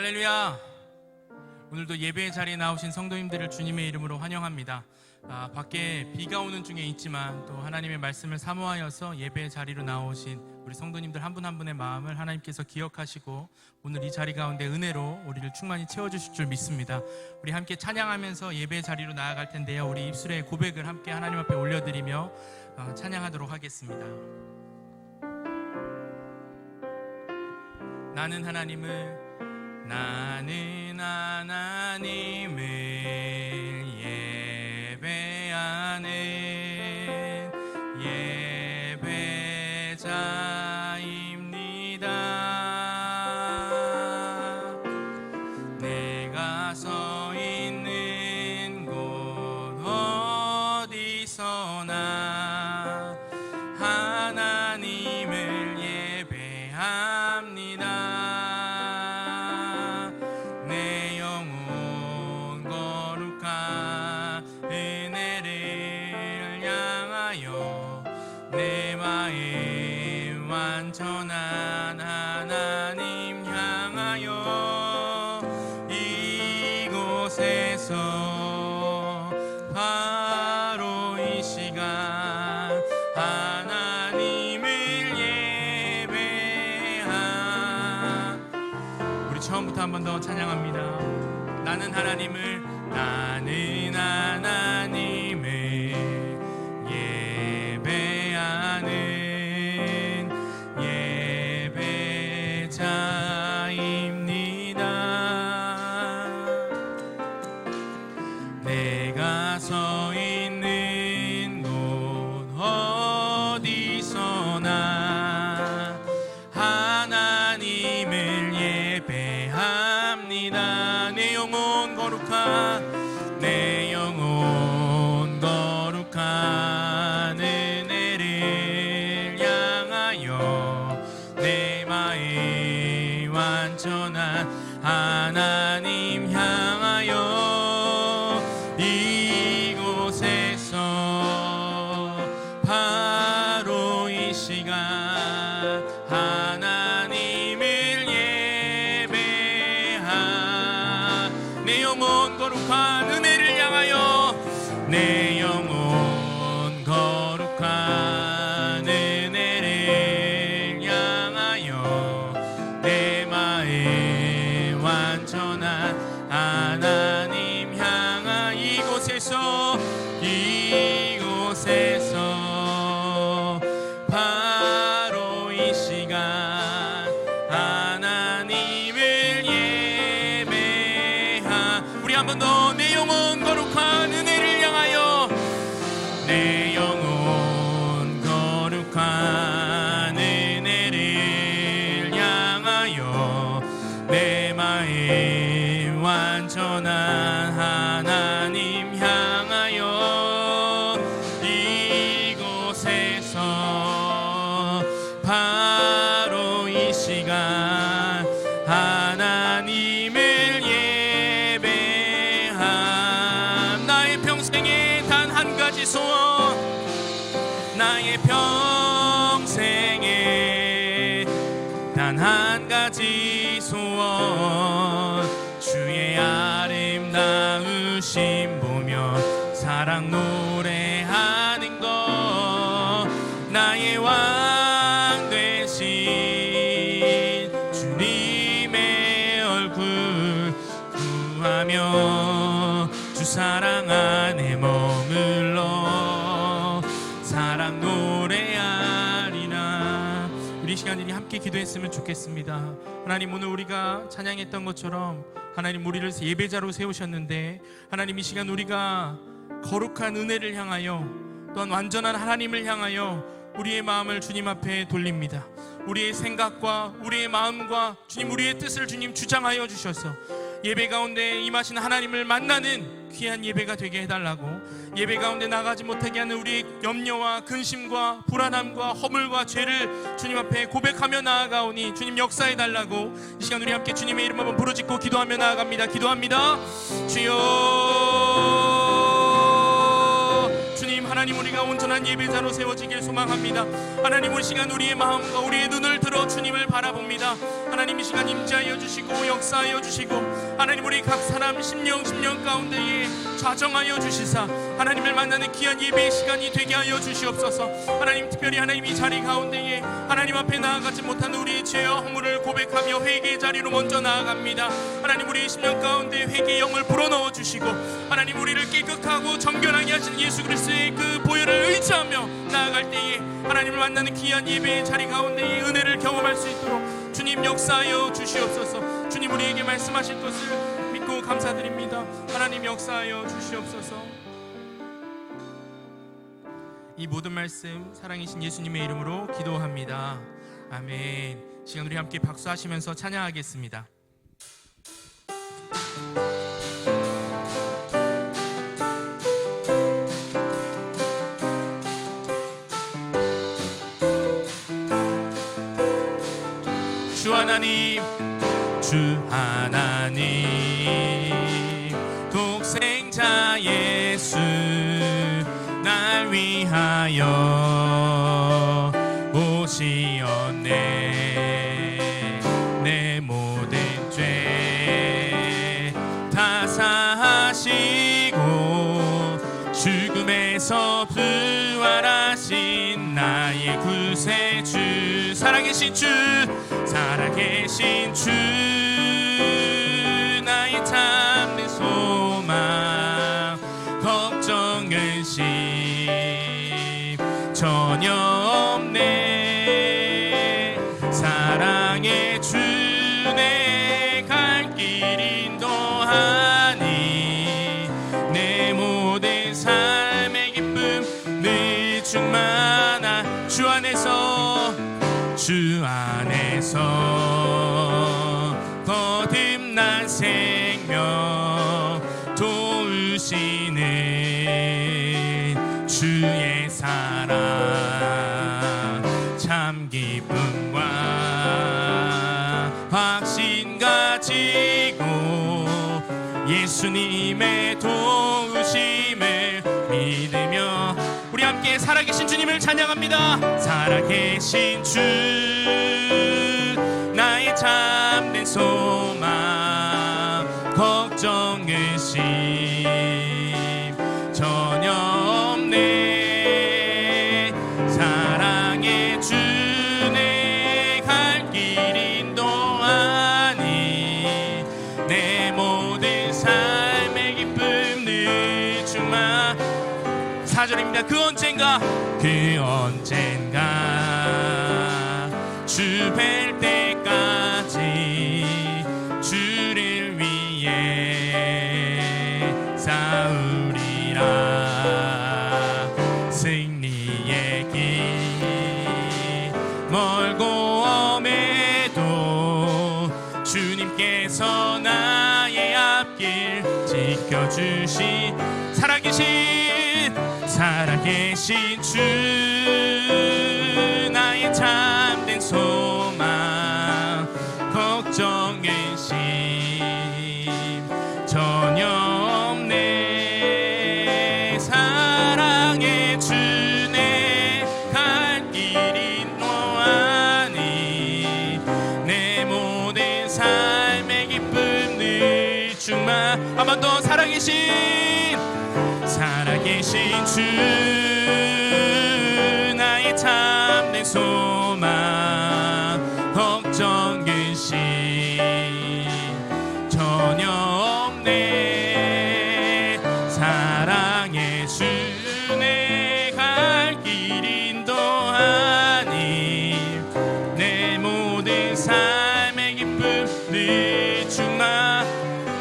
할렐루야. 오늘도 예배의 자리에 나오신 성도님들을 주님의 이름으로 환영합니다. 밖에 비가 오는 중에 있지만 또 하나님의 말씀을 사모하여서 예배의 자리로 나오신 우리 성도님들 한 분 한 분의 마음을 하나님께서 기억하시고 오늘 이 자리 가운데 은혜로 우리를 충만히 채워주실 줄 믿습니다. 우리 함께 찬양하면서 예배의 자리로 나아갈 텐데요, 우리 입술의 고백을 함께 하나님 앞에 올려드리며 찬양하도록 하겠습니다. 나는 하나님을 예배하는 예배자입니다. 내가 서 있는 곳 어디서나 하나님을 예배합니다. 완전한 하나님 향하여 이곳에서 바로 이 시간 하나님을 예배하. 우리 처음부터 한 번 더 찬양합니다. 나는 하나님을 예배하는 내가 서 있는 곳 어디서나 하나님을 예배합니다. 내 영혼 거룩한 은혜를 향하여 내 마음 완전한 하나님 향하여 이곳에서 바로 이 시간 하나님을 예배하. 내 영혼 거룩한 은혜를 향하여 내 영혼 거룩한 은혜를 향하여 내 마음 완전한 하나님 향하 이곳에서 바로 이 시간 하나님을 예배하. 우리 한 번 더 내 영혼 거룩한 은혜를 향하여 내 영혼 거룩한 은혜를 향하여 내 마음 완전한 하나님 향하여 이곳에서 바로 이 시간 하나님을 예배함. 나의 평생에 단 한 가지 소원, 나의 평생에 단 한 가지 소원, 주의 아름다우심 보며 사랑 노래하는 것, 나의 왕 되신 주님의 얼굴 구하며 주 사랑 안에 머물러 사랑 노래하리라. 우리 시간이 함께 기도했으면 좋겠습니다. 하나님, 오늘 우리가 찬양했던 것처럼 하나님 우리를 예배자로 세우셨는데 하나님 이 시간 우리가 거룩한 은혜를 향하여 또한 완전한 하나님을 향하여 우리의 마음을 주님 앞에 돌립니다. 우리의 생각과 우리의 마음과 주님 우리의 뜻을 주님 주장하여 주셔서 예배 가운데 임하신 하나님을 만나는 귀한 예배가 되게 해달라고, 예배 가운데 나가지 못하게 하는 우리의 염려와 근심과 불안함과 허물과 죄를 주님 앞에 고백하며 나아가오니 주님 역사해달라고 이 시간 우리 함께 주님의 이름 한번 부르짖고 기도하며 나아갑니다. 기도합니다. 주여, 주님 하나님 우리가 온전한 예배자로 세워지길 소망합니다. 하나님 이 시간 우리의 마음과 우리의 눈을 들어 주님을 바라봅니다. 하나님 이 시간 임재하여 주시고 역사하여 주시고 하나님 우리 각 사람 심령 가운데에 좌정하여 주시사 하나님을 만나는 귀한 예배의 시간이 되게 하여 주시옵소서. 하나님 특별히 하나님 이 자리 가운데에 하나님 앞에 나아가지 못한 우리의 죄와 허물을 고백하며 회개의 자리로 먼저 나아갑니다. 하나님 우리의 심령 가운데 회개의 영을 불어넣어 주시고 하나님 우리를 깨끗하고 정결하게 하신 예수 그리스도의 그 보혈을 의지하며 나아갈 때에 하나님을 만나는 귀한 예배의 자리 가운데에 은혜를 경험할 수 있도록 주님 역사하여 주시옵소서. 주님 우리에게 말씀하실 것을 믿고 감사드립니다. 하나님 역사하여 주시옵소서. 이 모든 말씀 사랑이신 예수님의 이름으로 기도합니다. 아멘. 시간 우리 함께 박수하시면서 찬양하겠습니다. 주 하나님, 주 하나님, 독생자 예수 날 위하여 오시었네. 내 모든 죄 다 사하시고 죽음에서 부활하신 나의 구세주, 살아계신 주, 살아계신 주, 나의 참된 소망, 걱정 근심 전혀 없네. 사랑의 주 내 갈 길 인도하니 내 모든 삶의 기쁨 늘 충만한 주 안에서, 주 안에서 거듭난 생명 도우시는 주의 사랑, 참 기쁨과 확신 가지고 예수님의 도우심을 믿으며 우리 함께 살아계신 주님을 찬양합니다. 살아계신 주, 나의 참된 소망, 걱정 근심 전혀 없네. 사랑의 주 내 갈 길 인도하니 내 모든 삶의 기쁨 늘 충만. 4절입니다. 그 언젠가 주 뵐 때까지 주를 위해 싸우리라. 승리의 길 멀고 엄해도 주님께서 나의 앞길 지켜주시. 살아계신 주, 나의 참된 소망, 걱정 근심 전혀 없네. 사랑의 주 내 갈 길 인도하니 내 모든 삶의 기쁨 늘 충만. 한 번 더. 살아계신 주, 나의 참된 소망, 걱정 근심 전혀 없네. 사랑의 주 내 갈 길 인도하니 내 모든 삶의 기쁨 늘 충만.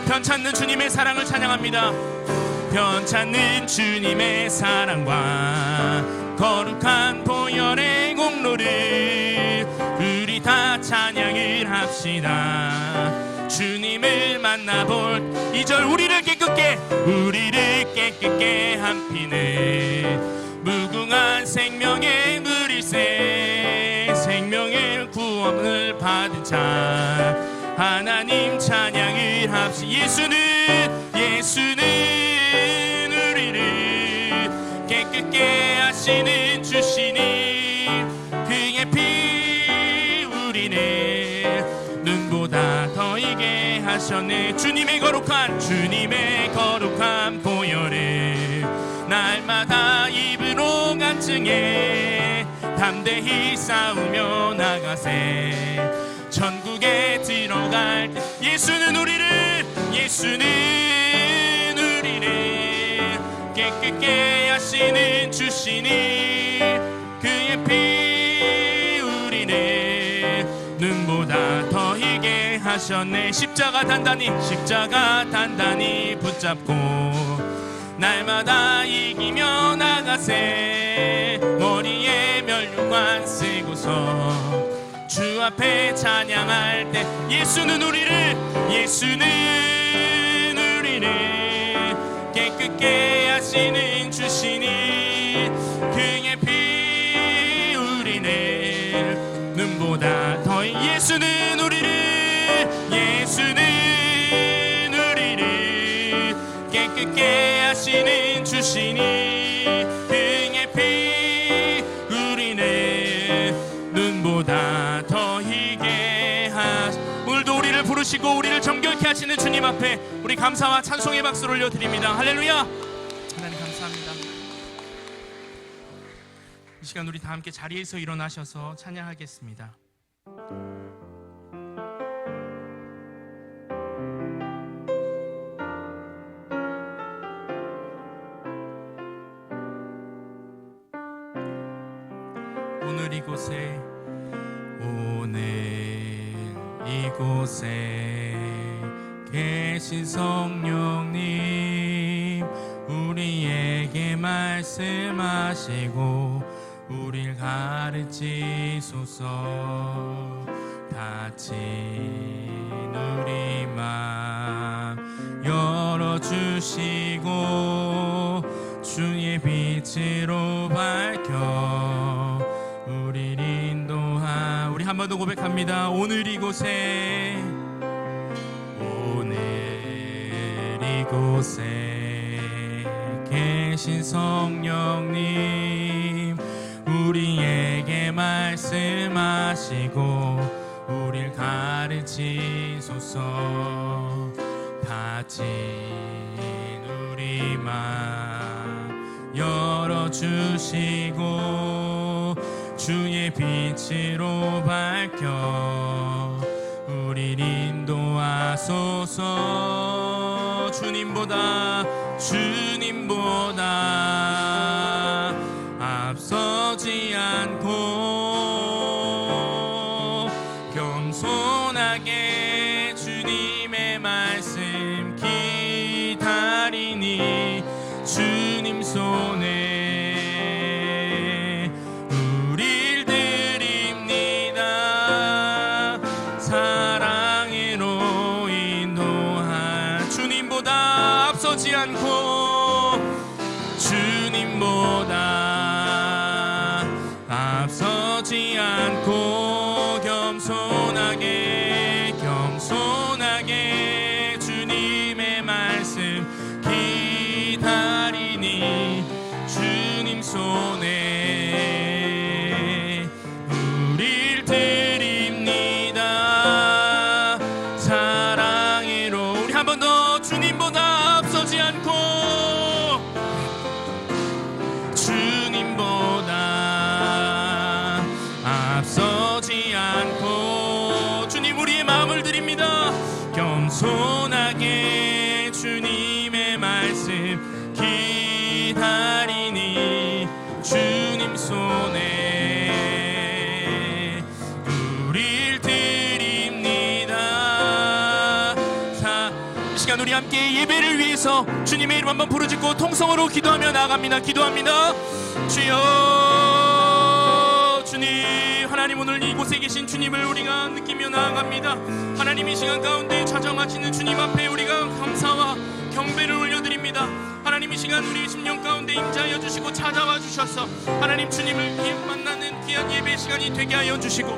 편찮는 주님의 사랑을 찬양합니다. 편찮는 주님의 사랑과 거룩한 보혈의 공로를 우리 다 찬양을 합시다. 주님을 만나볼 2절 우리를 깨끗게 한 피는 무궁한 생명의 물일새 생명의 구원을 받은 자 하나님 찬양을 합시다. 예수는 우리를 깨끗게 깨끗게 하시는 주시니 그의 피 우리를 눈보다 더 희게 하셨네. 주님의 거룩한 보혈을 날마다 입으로 간증해 담대히 싸우며 나가세. 천국에 들어갈 때 예수는 우리를 깨끗게 하시는 주시니 그의 피 우리를 눈보다 더 희게 하셨네. 십자가 단단히 붙잡고 날마다 이기며 나가세. 머리에 멸류관 쓰고서 주 앞에 찬양할 때 예수는 우리를 깨끗게 하시는 주시니 그의 피 우리를 눈보다 더 예수는 우리를 깨끗게 하시는 주시니 그의 피 우리를 눈보다 더 희게 오늘도 우리를 부르시고 우리를 정결케 하시는 주님 앞에 우리 감사와 찬송의 박수를 올려드립니다. 할렐루야. 하나님 감사합니다. 이 시간 우리 다 함께 자리에서 일어나셔서 찬양하겠습니다. 이곳에 계신 성령님 우리에게 말씀하시고 우릴 가르치소서. 다친 우리 맘 열어주시고 주의 빛으로 밝혀 우릴 인도하. 우리 한 번 더 고백합니다. 오늘 이곳에 계신 성령님 우리에게 말씀하시고 우릴 가르치소서. 다친 우리 맘 열어주시고 주의 빛으로 밝혀 우릴 인도하소서. 주님보다 앞서지 않고 겸손하게 주님의 말씀 기다리니 주님 손에 우릴 드립니다. 사랑으로 인도한 주님보다 앞서지 않고 겸손하게 주님의 말씀 기다리니 주님 손에 우릴 드립니다. 사랑으로 우리 한 번 더 주님보다 앞서지 않고 앞서지 않고 주님 우리의 마음을 드립니다. 겸손하게 주님의 말씀 기다리니 주님 손에 우릴 드립니다. 이 시간 우리 함께 예배를 위해서 주님의 이름 한번 부르짖고 통성으로 기도하며 나아갑니다. 기도합니다. 주여 주님, 하나님 오늘 이곳에 계신 주님을 우리가 느끼며 나아갑니다. 하나님 이 시간 가운데 찾아마치는 주님 앞에 우리가 감사와 경배를 올려드립니다. 하나님 이 시간 우리 심령 가운데 임재하여 주시고 찾아와 주셔서 하나님 주님을 만나는 귀한 예배 시간이 되게 하여 주시고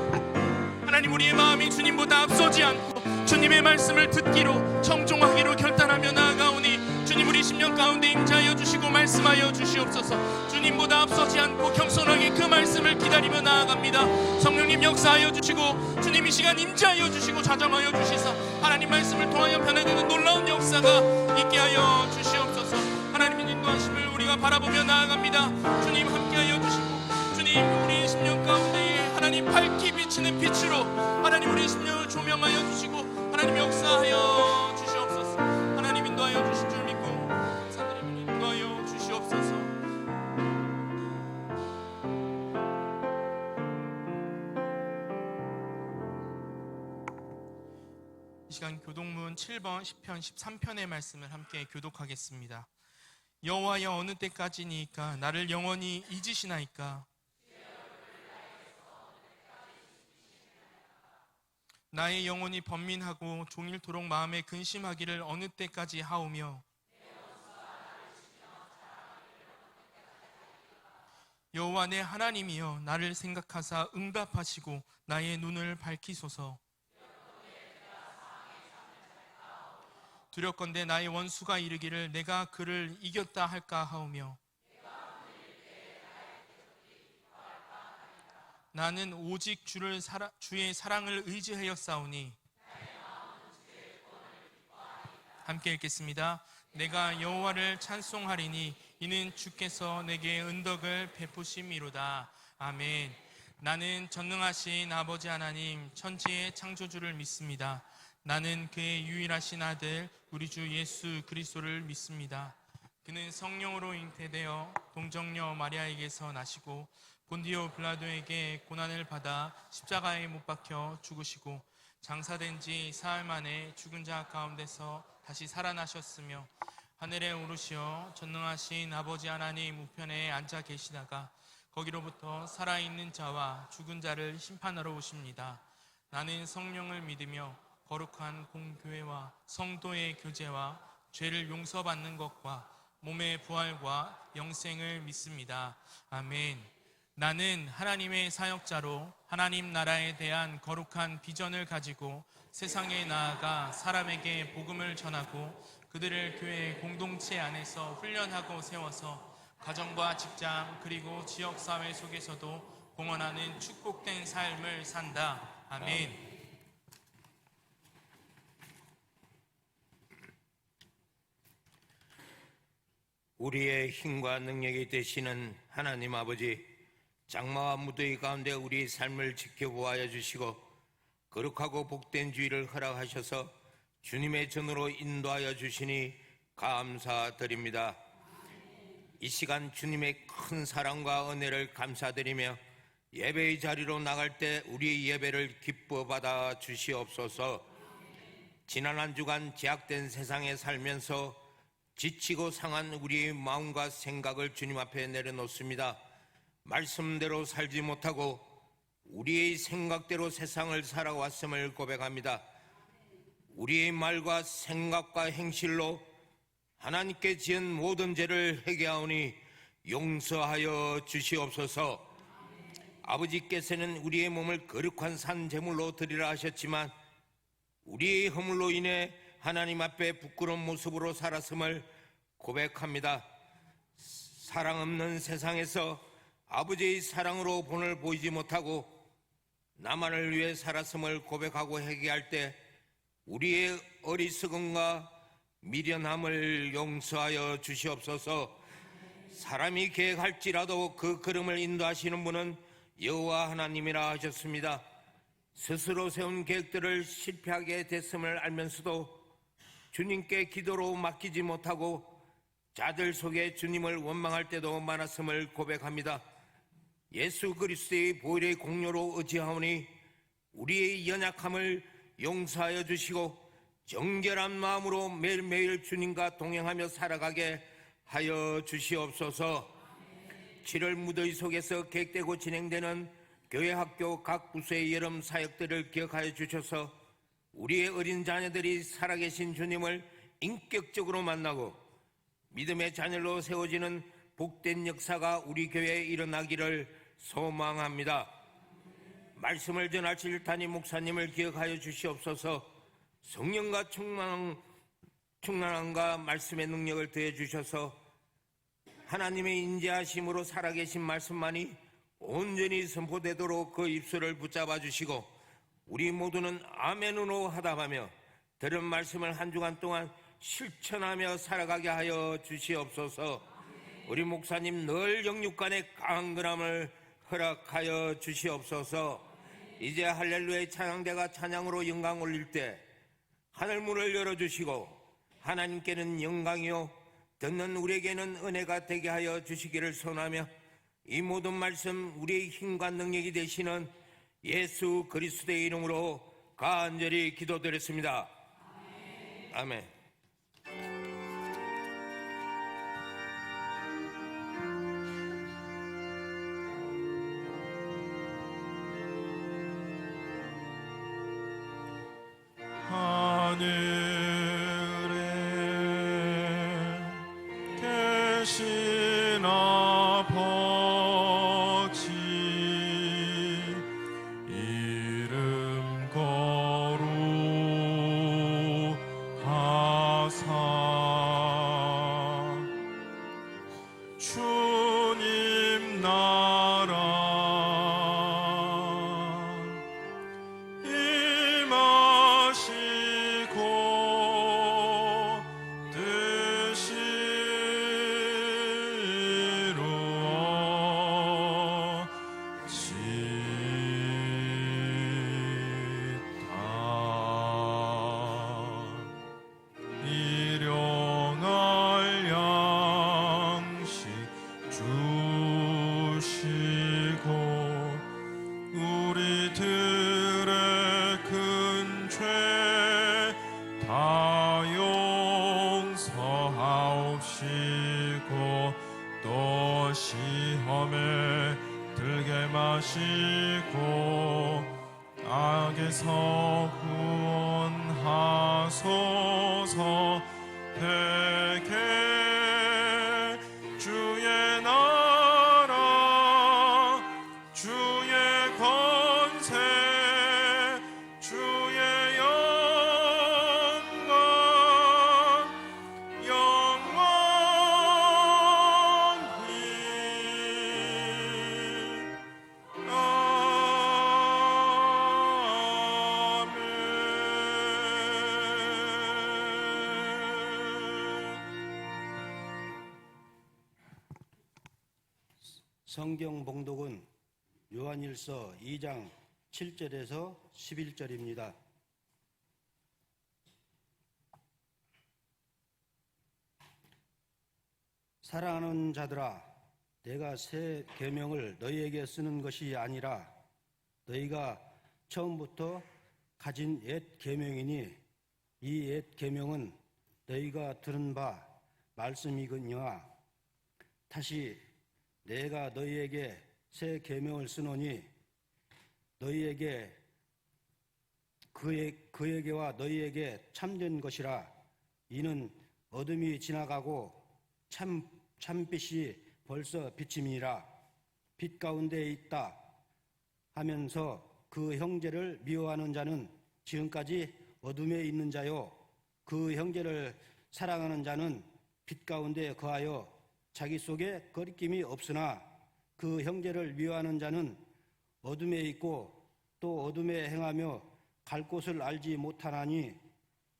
하나님 우리의 마음이 주님보다 앞서지 않고 주님의 말씀을 듣기로 청종하기로 결단하며 나아가오니 주님 우리 심령 가운데 임재하여 주시고 말씀하여 주시옵소서. 주님보다 앞서지 않고 겸손하게 그 말씀을 기다리며 나아갑니다. 성령님 역사하여 주시고 주님 이 시간 임재하여 주시고 자정하여 주시사 하나님 말씀을 통하여 변화되는 놀라운 역사가 있게 하여 주시옵소서. 하나님의 인도하심을 우리가 바라보며 나아갑니다. 주님 함께하여 주시고 주님 우리 10년 가운데 하나님 밝히 비치는 빛으로 하나님 우리 10년을 조명하여 주시고 하나님 역사하여 주시옵소서. 하나님 인도하여 주신 줄 믿고 감사드립니다. 인도하여 주시옵소서. 이 시간 교독문 7번 10편 13편의 말씀을 함께 교독하겠습니다. 여호와여 어느 때까지니까 나를 영원히 잊으시나이까. 나의 영혼이 번민하고 종일토록 마음에 근심하기를 어느 때까지 하오며 여호와 내 하나님이여 나를 생각하사 응답하시고 나의 눈을 밝히소서. 두렵건대 나의 원수가 이르기를 내가 그를 이겼다 할까 하오며 나는 오직 주의 사랑을 의지하였사오니. 함께 읽겠습니다. 내가 여호와를 찬송하리니 이는 주께서 내게 은덕을 베푸심이로다. 아멘. 나는 전능하신 아버지 하나님 천지의 창조주를 믿습니다. 나는 그의 유일하신 아들 우리 주 예수 그리스도를 믿습니다. 그는 성령으로 잉태되어 동정녀 마리아에게서 나시고 본디오 빌라도에게 고난을 받아 십자가에 못 박혀 죽으시고 장사된 지 사흘 만에 죽은 자 가운데서 다시 살아나셨으며 하늘에 오르시어 전능하신 아버지 하나님 우편에 앉아 계시다가 거기로부터 살아있는 자와 죽은 자를 심판하러 오십니다. 나는 성령을 믿으며 거룩한 공교회와 성도의 교제와 죄를 용서받는 것과 몸의 부활과 영생을 믿습니다. 아멘. 나는 하나님의 사역자로 하나님 나라에 대한 거룩한 비전을 가지고 세상에 나아가 사람에게 복음을 전하고 그들을 교회 공동체 안에서 훈련하고 세워서 가정과 직장 그리고 지역사회 속에서도 공헌하는 축복된 삶을 산다. 아멘. 우리의 힘과 능력이 되시는 하나님 아버지, 장마와 무더위 가운데 우리의 삶을 지켜보아여 주시고 거룩하고 복된 주의를 허락하셔서 주님의 전으로 인도하여 주시니 감사드립니다. 이 시간 주님의 큰 사랑과 은혜를 감사드리며 예배의 자리로 나갈 때 우리의 예배를 기뻐 받아 주시옵소서. 지난 한 주간 제약된 세상에 살면서 지치고 상한 우리의 마음과 생각을 주님 앞에 내려놓습니다. 말씀대로 살지 못하고 우리의 생각대로 세상을 살아왔음을 고백합니다. 우리의 말과 생각과 행실로 하나님께 지은 모든 죄를 회개하오니 용서하여 주시옵소서. 아버지께서는 우리의 몸을 거룩한 산 제물로 드리라 하셨지만 우리의 허물로 인해 하나님 앞에 부끄러운 모습으로 살았음을 고백합니다. 사랑 없는 세상에서 아버지의 사랑으로 본을 보이지 못하고 나만을 위해 살았음을 고백하고 회개할 때 우리의 어리석음과 미련함을 용서하여 주시옵소서. 사람이 계획할지라도 그 걸음을 인도하시는 분은 여호와 하나님이라 하셨습니다. 스스로 세운 계획들을 실패하게 됐음을 알면서도 주님께 기도로 맡기지 못하고 자들 속에 주님을 원망할 때도 많았음을 고백합니다. 예수 그리스도의 보혈의 공로로 의지하오니 우리의 연약함을 용서하여 주시고 정결한 마음으로 매일매일 주님과 동행하며 살아가게 하여 주시옵소서. 7월 무더위 속에서 계획되고 진행되는 교회 학교 각 부서의 여름 사역들을 기억하여 주셔서 우리의 어린 자녀들이 살아계신 주님을 인격적으로 만나고 믿음의 자녀로 세워지는 복된 역사가 우리 교회에 일어나기를 소망합니다. 말씀을 전하실 담임 목사님을 기억하여 주시옵소서. 성령과 충만함과 말씀의 능력을 더해 주셔서 하나님의 인자하심으로 살아계신 말씀만이 온전히 선포되도록 그 입술을 붙잡아 주시고 우리 모두는 아멘으로 하답하며 들은 말씀을 한 주간 동안 실천하며 살아가게 하여 주시옵소서. 우리 목사님 늘 영육간의 강건함을 허락하여 주시옵소서. 이제 할렐루야의 찬양대가 찬양으로 영광 올릴 때 하늘문을 열어주시고 하나님께는 영광이요 듣는 우리에게는 은혜가 되게 하여 주시기를 소원하며 이 모든 말씀 우리의 힘과 능력이 되시는 예수 그리스도의 이름으로 간절히 기도드렸습니다. 아멘. 하늘에 계신 아버지 이름 거룩하사 주님 나라 임하시고 뜻이 이루어지다. 일용할 양식 주시고 우리들의 큰 죄 다 용서하옵시고 또 시험에 들게 마시고 악에서 구원하소서. 대개 주의 나라 주의 권세 주의 영원히 성경 봉독은 요한일서 2장 7절에서 11절입니다. 사랑하는 자들아, 내가 새 계명을 너희에게 쓰는 것이 아니라 너희가 처음부터 가진 옛 계명이니 이 옛 계명은 너희가 들은 바 말씀이거니와 다시 내가 너희에게 새 계명을 쓰노니 너희에게 그에게와 너희에게 참된 것이라. 이는 어둠이 지나가고 참빛이 벌써 비침이라. 빛 가운데 있다 하면서 그 형제를 미워하는 자는 지금까지 어둠에 있는 자요, 그 형제를 사랑하는 자는 빛 가운데 거하여 자기 속에 거리낌이 없으나 그 형제를 미워하는 자는 어둠에 있고 또 어둠에 행하며 갈 곳을 알지 못하나니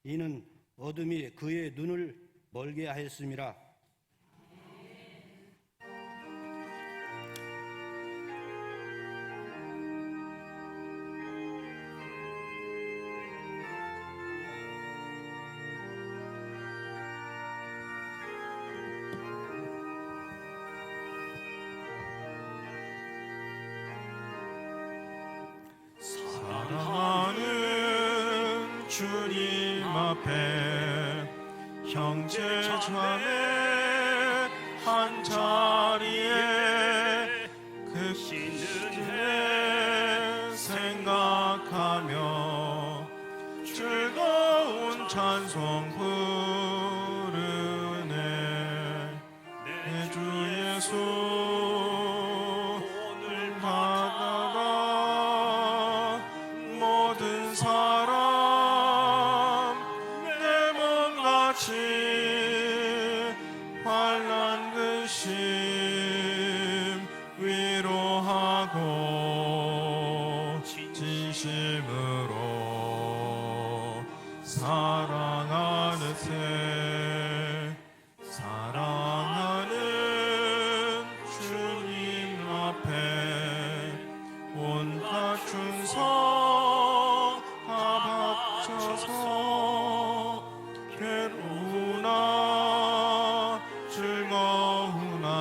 이는 어둠이 그의 눈을 멀게 하였음이라. 사랑하는 주님 앞에 형제 자매 한 자리에 그 시즌에 생각하며 즐거운 찬송 부르네. 내 주 예수 오늘 받아라. 모든 사람 내 몸같이 환난 그 시 사랑하는 주님 앞에 온갖 충성 다 바쳐서 괴로우나 즐거우나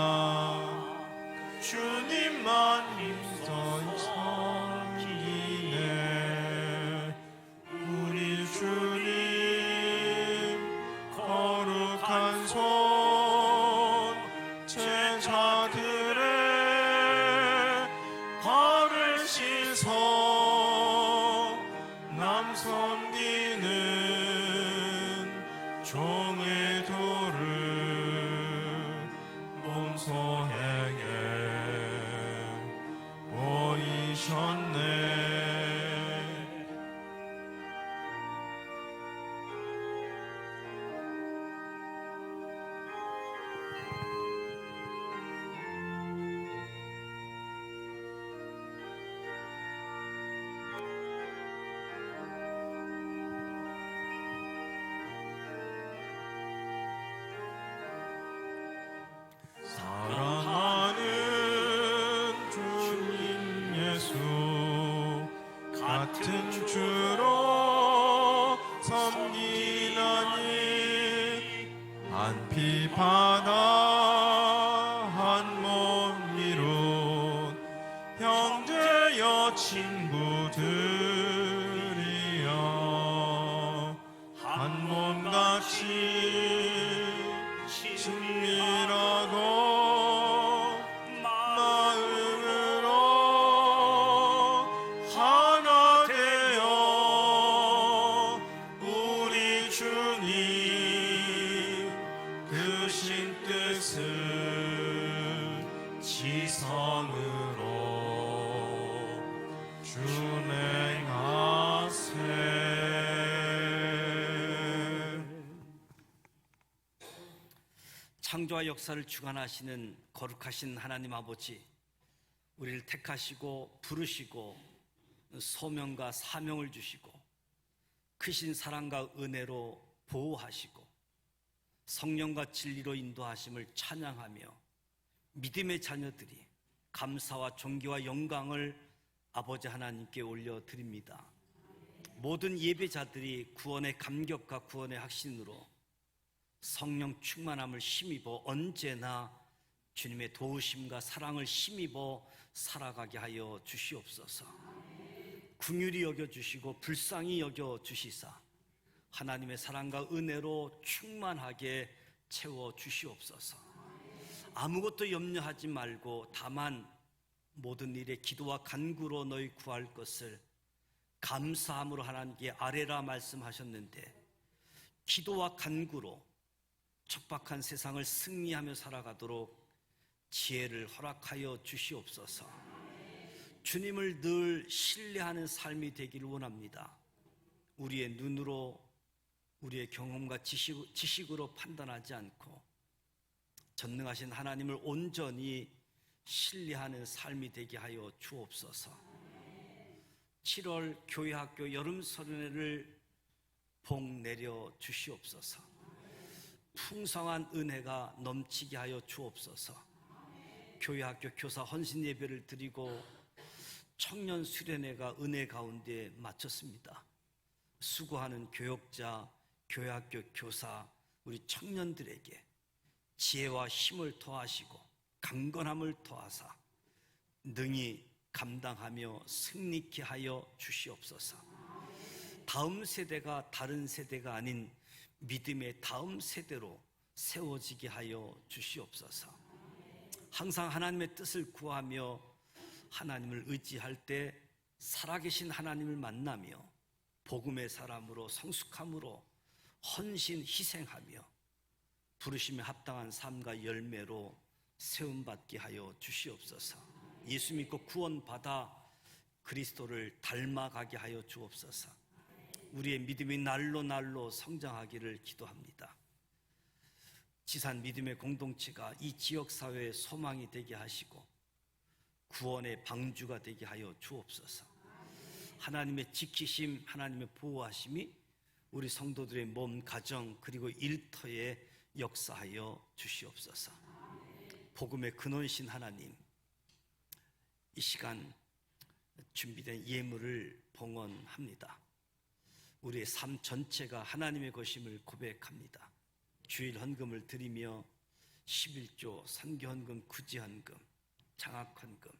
주님만 힘써 섬기네. 우리 주님 거룩한 손 제자들의 발을 씻어 남 섬기는 종의 도를 몸소에게 보이셨네. 사랑하는 주님 예수 같은 주로 섬기나니 한 피 바다 한 몸 이룬 형제여 친구들이여 한 몸같이 친밀하고 마음으로 하나 되어 우리 주님 그신 뜻을 지성으로 준행하세. 창조와 역사를 주관하시는 거룩하신 하나님 아버지, 우리를 택하시고 부르시고 소명과 사명을 주시고 크신 사랑과 은혜로 보호하시고 성령과 진리로 인도하심을 찬양하며 믿음의 자녀들이 감사와 존귀와 영광을 아버지 하나님께 올려드립니다. 모든 예배자들이 구원의 감격과 구원의 확신으로 성령 충만함을 힘입어 언제나 주님의 도우심과 사랑을 힘입어 살아가게 하여 주시옵소서. 긍휼히 여겨주시고 불쌍히 여겨주시사 하나님의 사랑과 은혜로 충만하게 채워주시옵소서. 아무것도 염려하지 말고 다만 모든 일에 기도와 간구로 너희 구할 것을 감사함으로 하나님께 아뢰라 말씀하셨는데, 기도와 간구로 척박한 세상을 승리하며 살아가도록 지혜를 허락하여 주시옵소서. 주님을 늘 신뢰하는 삶이 되기를 원합니다. 우리의 눈으로, 우리의 경험과 지식으로 판단하지 않고 전능하신 하나님을 온전히 신뢰하는 삶이 되게 하여 주옵소서. 7월 교회학교 여름설은회를 복 내려 주시옵소서. 풍성한 은혜가 넘치게 하여 주옵소서. 교회학교 교사 헌신 예배를 드리고 청년 수련회가 은혜 가운데 마쳤습니다. 수고하는 교역자, 교회학교 교사, 우리 청년들에게 지혜와 힘을 더하시고 강건함을 더하사 능히 감당하며 승리케 하여 주시옵소서. 다음 세대가 다른 세대가 아닌 믿음의 다음 세대로 세워지게 하여 주시옵소서. 항상 하나님의 뜻을 구하며 하나님을 의지할 때 살아계신 하나님을 만나며 복음의 사람으로 성숙함으로 헌신 희생하며 부르심에 합당한 삶과 열매로 세움받게 하여 주시옵소서. 예수 믿고 구원받아 그리스도를 닮아가게 하여 주옵소서. 우리의 믿음이 날로 날로 성장하기를 기도합니다. 지산 믿음의 공동체가 이 지역사회의 소망이 되게 하시고 구원의 방주가 되게 하여 주옵소서. 하나님의 지키심, 하나님의 보호하심이 우리 성도들의 몸, 가정 그리고 일터에 역사하여 주시옵소서. 복음의 근원이신 하나님, 이 시간 준비된 예물을 봉헌합니다. 우리의 삶 전체가 하나님의 것임을 고백합니다. 주일 헌금을 드리며 11조, 선교헌금, 구제헌금, 장학헌금,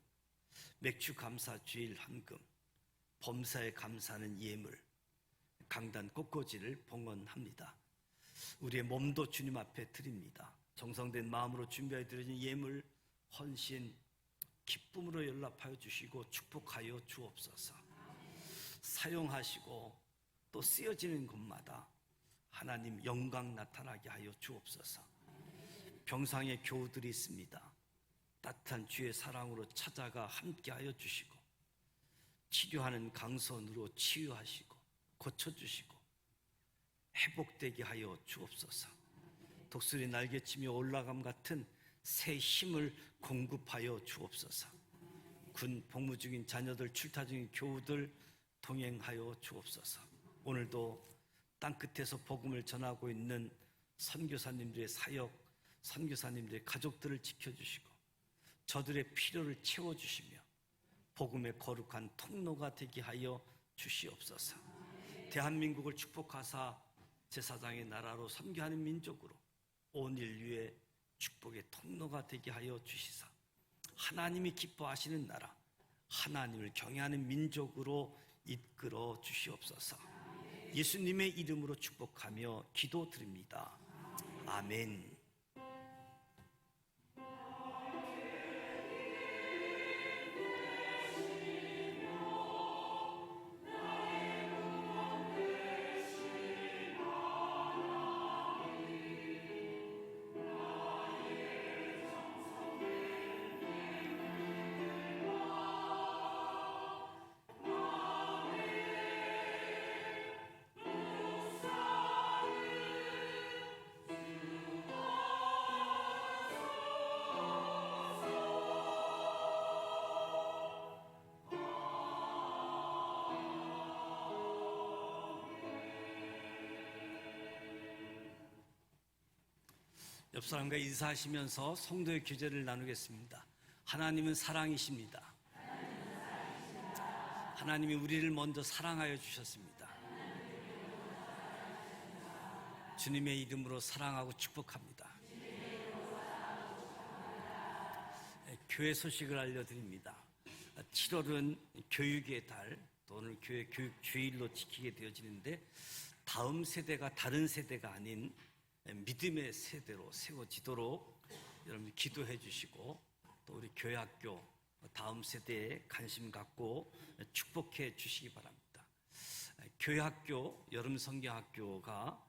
맥주 감사 주일 헌금, 범사에 감사하는 예물, 강단 꽃꽂이를 봉헌합니다. 우리의 몸도 주님 앞에 드립니다. 정성된 마음으로 준비하여 드려진 예물, 헌신, 기쁨으로 연락하여 주시고 축복하여 주옵소서. 사용하시고 또 쓰여지는 곳마다 하나님 영광 나타나게 하여 주옵소서. 병상의 교우들이 있습니다. 따뜻한 주의 사랑으로 찾아가 함께하여 주시고 치료하는 강선으로 치유하시고 고쳐주시고 회복되게 하여 주옵소서. 독수리 날개치며 올라감 같은 새 힘을 공급하여 주옵소서. 군 복무 중인 자녀들, 출타 중인 교우들 동행하여 주옵소서. 오늘도 땅끝에서 복음을 전하고 있는 선교사님들의 사역, 선교사님들의 가족들을 지켜주시고 저들의 필요를 채워주시며 복음의 거룩한 통로가 되게 하여 주시옵소서. 대한민국을 축복하사 제사장의 나라로 선교하는 민족으로 온 인류의 축복의 통로가 되게 하여 주시사 하나님이 기뻐하시는 나라, 하나님을 경외하는 민족으로 이끌어 주시옵소서. 예수님의 이름으로 축복하며 기도드립니다. 아멘. 옆 사람과 인사하시면서 성도의 교제를 나누겠습니다. 하나님은 사랑이십니다. 하나님이 우리를 먼저 사랑하여 주셨습니다. 주님의 이름으로 사랑하고 축복합니다. 교회 소식을 알려드립니다. 7월은 교육의 달, 또 오늘 교회 교육 주일로 지키게 되어지는데 다음 세대가 다른 세대가 아닌 믿음의 세대로 세워지도록 여러분 기도해 주시고 또 우리 교회학교 다음 세대에 관심 갖고 축복해 주시기 바랍니다. 교회학교 여름 성경학교가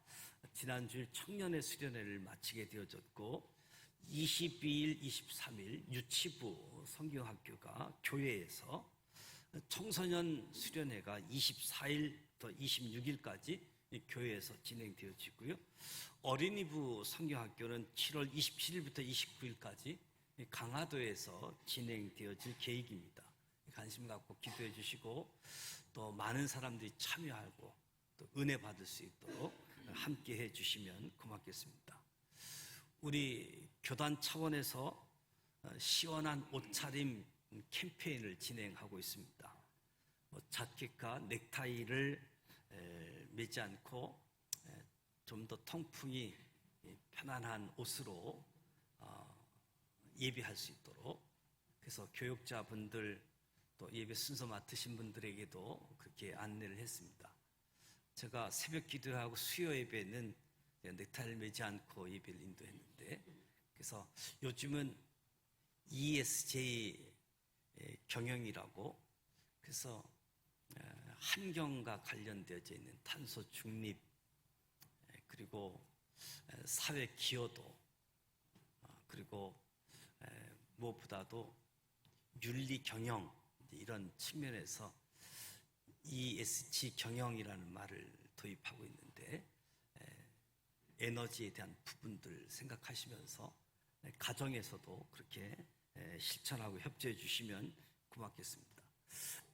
지난 주일 청년의 수련회를 마치게 되어졌고 22일, 23일 유치부 성경학교가 교회에서 청소년 수련회가 24일부터 26일까지 교회에서 진행되어지고요. 어린이부 성경학교는 7월 27일부터 29일까지 강화도에서 진행되어질 계획입니다. 관심 갖고 기도해 주시고 또 많은 사람들이 참여하고 또 은혜 받을 수 있도록 함께 해 주시면 고맙겠습니다. 우리 교단 차원에서 시원한 옷차림 캠페인을 진행하고 있습니다. 자켓과 넥타이를 매지 않고 좀 더 통풍이 편안한 옷으로 예배할 수 있도록, 그래서 교육자분들 또 예배 순서 맡으신 분들에게도 그렇게 안내를 했습니다. 제가 새벽 기도하고 수요 예배는 넥타이를 매지 않고 예배를 인도했는데, 그래서 요즘은 ESG 경영이라고, 그래서 환경과 관련되어져 있는 탄소 중립, 그리고 사회 기여도, 그리고 무엇보다도 윤리 경영, 이런 측면에서 ESG 경영이라는 말을 도입하고 있는데, 에너지에 대한 부분들 생각하시면서 가정에서도 그렇게 실천하고 협조해 주시면 고맙겠습니다.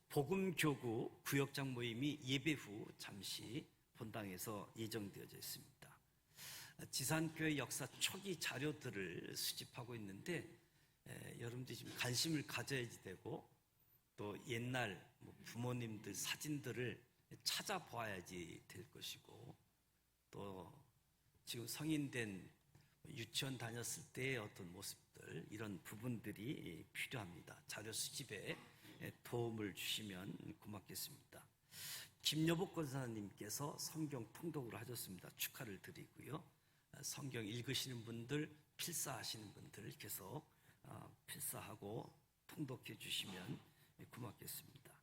복음교구 구역장 모임이 예배 후 잠시 본당에서 예정되어져 있습니다. 지산교회 역사 초기 자료들을 수집하고 있는데 여러분들이 지금 관심을 가져야지 되고 또 옛날 부모님들 사진들을 찾아봐야지 될 것이고 또 지금 성인된 유치원 다녔을 때의 어떤 모습들 이런 부분들이 필요합니다. 자료 수집에 도움을 주시면 고맙겠습니다. 김여복 권사님께서 성경 통독을 하셨습니다. 축하를 드리고요. 성경 읽으시는 분들, 필사하시는 분들 계속 필사하고 통독해 주시면 고맙겠습니다.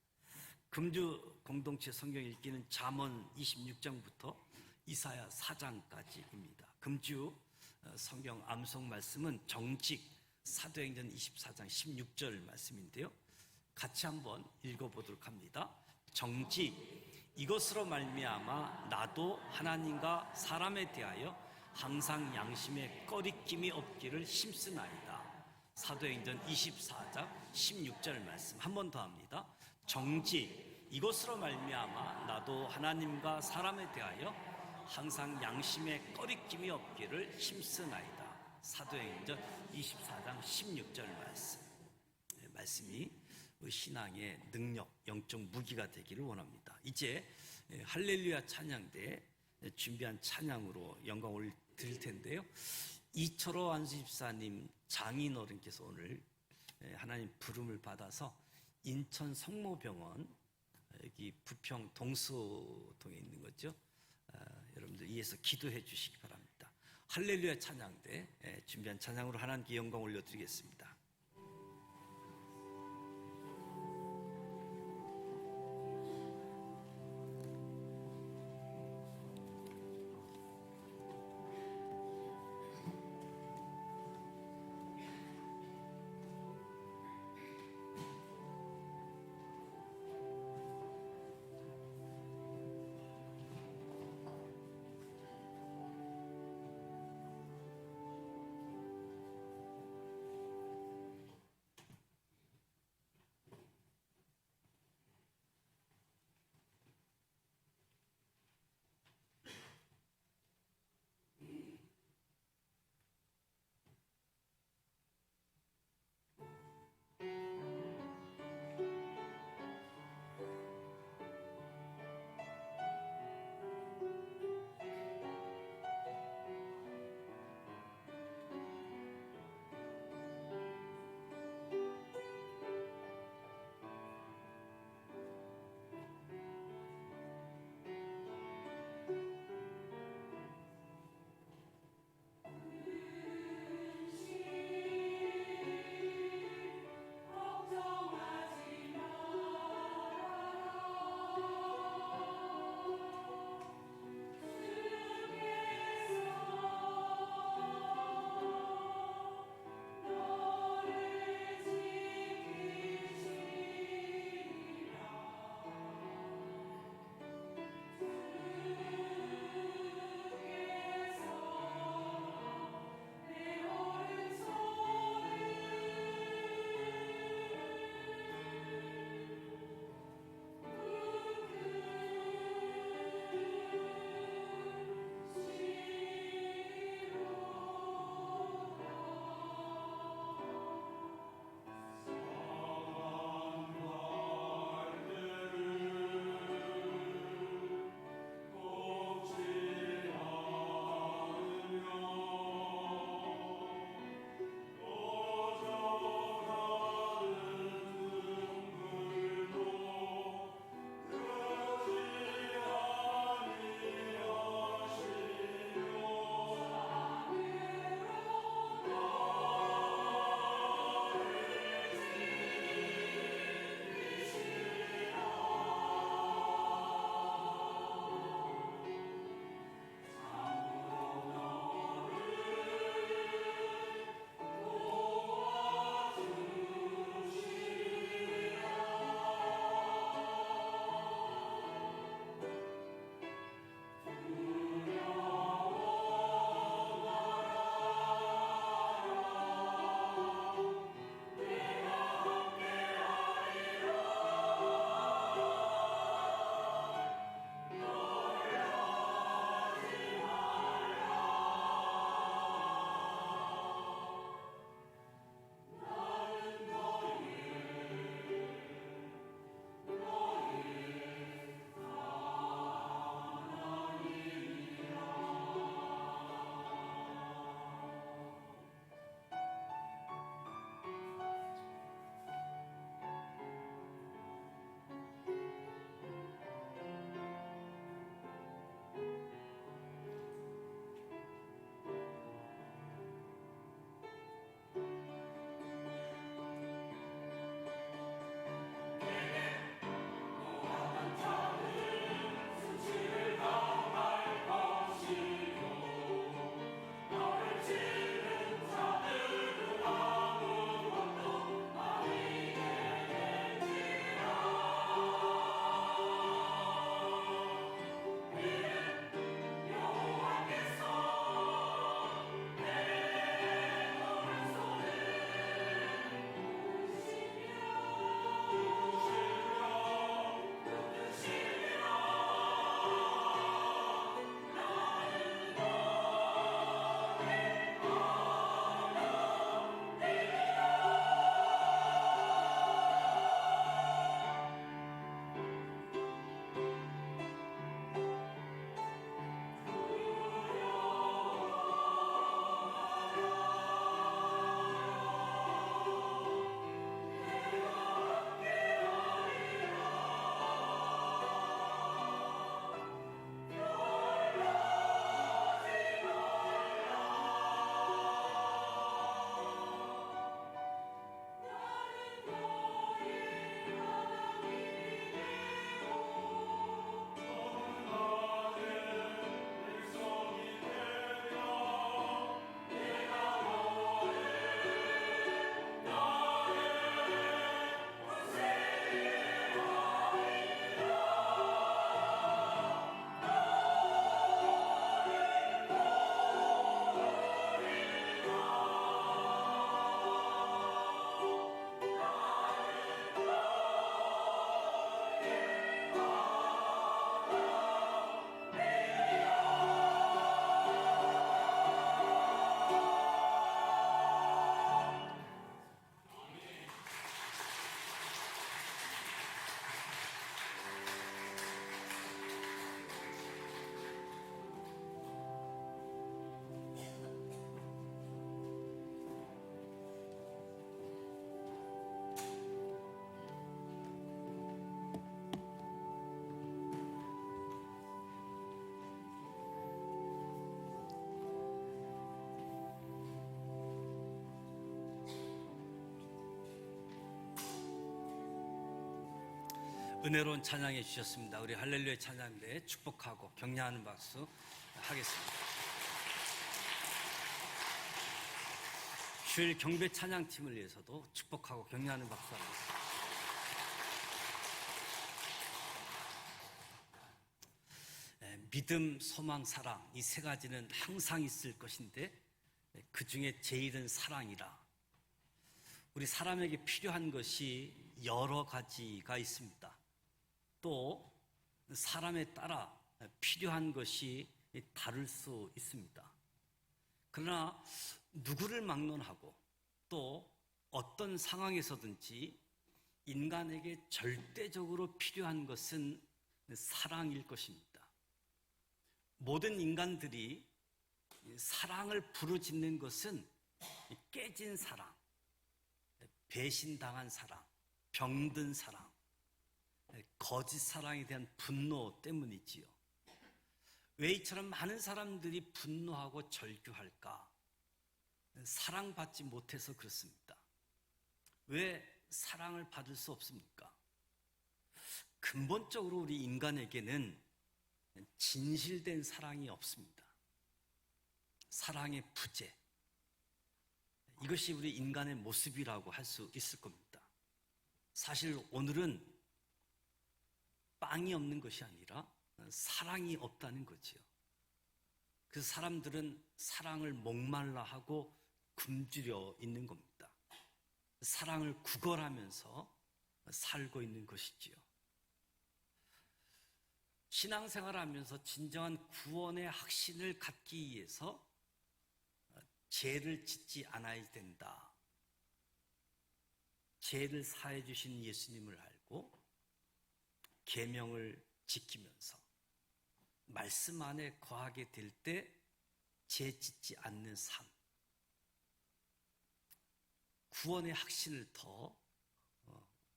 금주 공동체 성경 읽기는 잠언 26장부터 이사야 4장까지입니다. 금주 성경 암송 말씀은 정직 사도행전 24장 16절 말씀인데요. 같이 한번 읽어보도록 합니다. 정직 이것으로 말미암아 나도 하나님과 사람에 대하여 항상 양심에 꺼리낌이 없기를 힘쓰나이다. 사도행전 24장 16절 말씀 한 번 더 합니다. 정직 이것으로 말미암아 나도 하나님과 사람에 대하여 항상 양심에 꺼리낌이 없기를 힘쓰나이다. 사도행전 24장 16절 말씀이 우리 신앙의 능력, 영적 무기가 되기를 원합니다. 이제 할렐루야 찬양대 준비한 찬양으로 영광을 드릴 텐데요. 이철호 안수집사님 장인어른께서 오늘 하나님 부름을 받아서 인천 성모병원 여기 부평 동수동에 있는 거죠. 여러분들 이에서 기도해 주시기 바랍니다. 할렐루야 찬양대 준비한 찬양으로 하나님께 영광 올려드리겠습니다. 은혜로운 찬양해 주셨습니다. 우리 할렐루야 찬양대 축복하고 격려하는 박수 하겠습니다. 주일 경배 찬양팀을 위해서도 축복하고 격려하는 박수 하겠습니다. 믿음, 소망, 사랑 이 세 가지는 항상 있을 것인데 그 중에 제일은 사랑이라. 우리 사람에게 필요한 것이 여러 가지가 있습니다. 또 사람에 따라 필요한 것이 다를 수 있습니다. 그러나 누구를 막론하고 또 어떤 상황에서든지 인간에게 절대적으로 필요한 것은 사랑일 것입니다. 모든 인간들이 사랑을 부르짖는 것은 깨진 사랑, 배신당한 사랑, 병든 사랑, 거짓 사랑에 대한 분노 때문이지요. 왜 이처럼 많은 사람들이 분노하고 절규할까? 사랑받지 못해서 그렇습니다. 왜 사랑을 받을 수 없습니까? 근본적으로 우리 인간에게는 진실된 사랑이 없습니다. 사랑의 부재. 이것이 우리 인간의 모습이라고 할 수 있을 겁니다. 사실 오늘은 빵이 없는 것이 아니라 사랑이 없다는 거지요. 그래서 사람들은 사랑을 목말라 하고 굶주려 있는 겁니다. 사랑을 구걸하면서 살고 있는 것이지요. 신앙생활을 하면서 진정한 구원의 확신을 갖기 위해서 죄를 짓지 않아야 된다. 죄를 사해 주신 예수님을 알고 계명을 지키면서 말씀 안에 거하게 될 때 죄 짓지 않는 삶. 구원의 확신을 더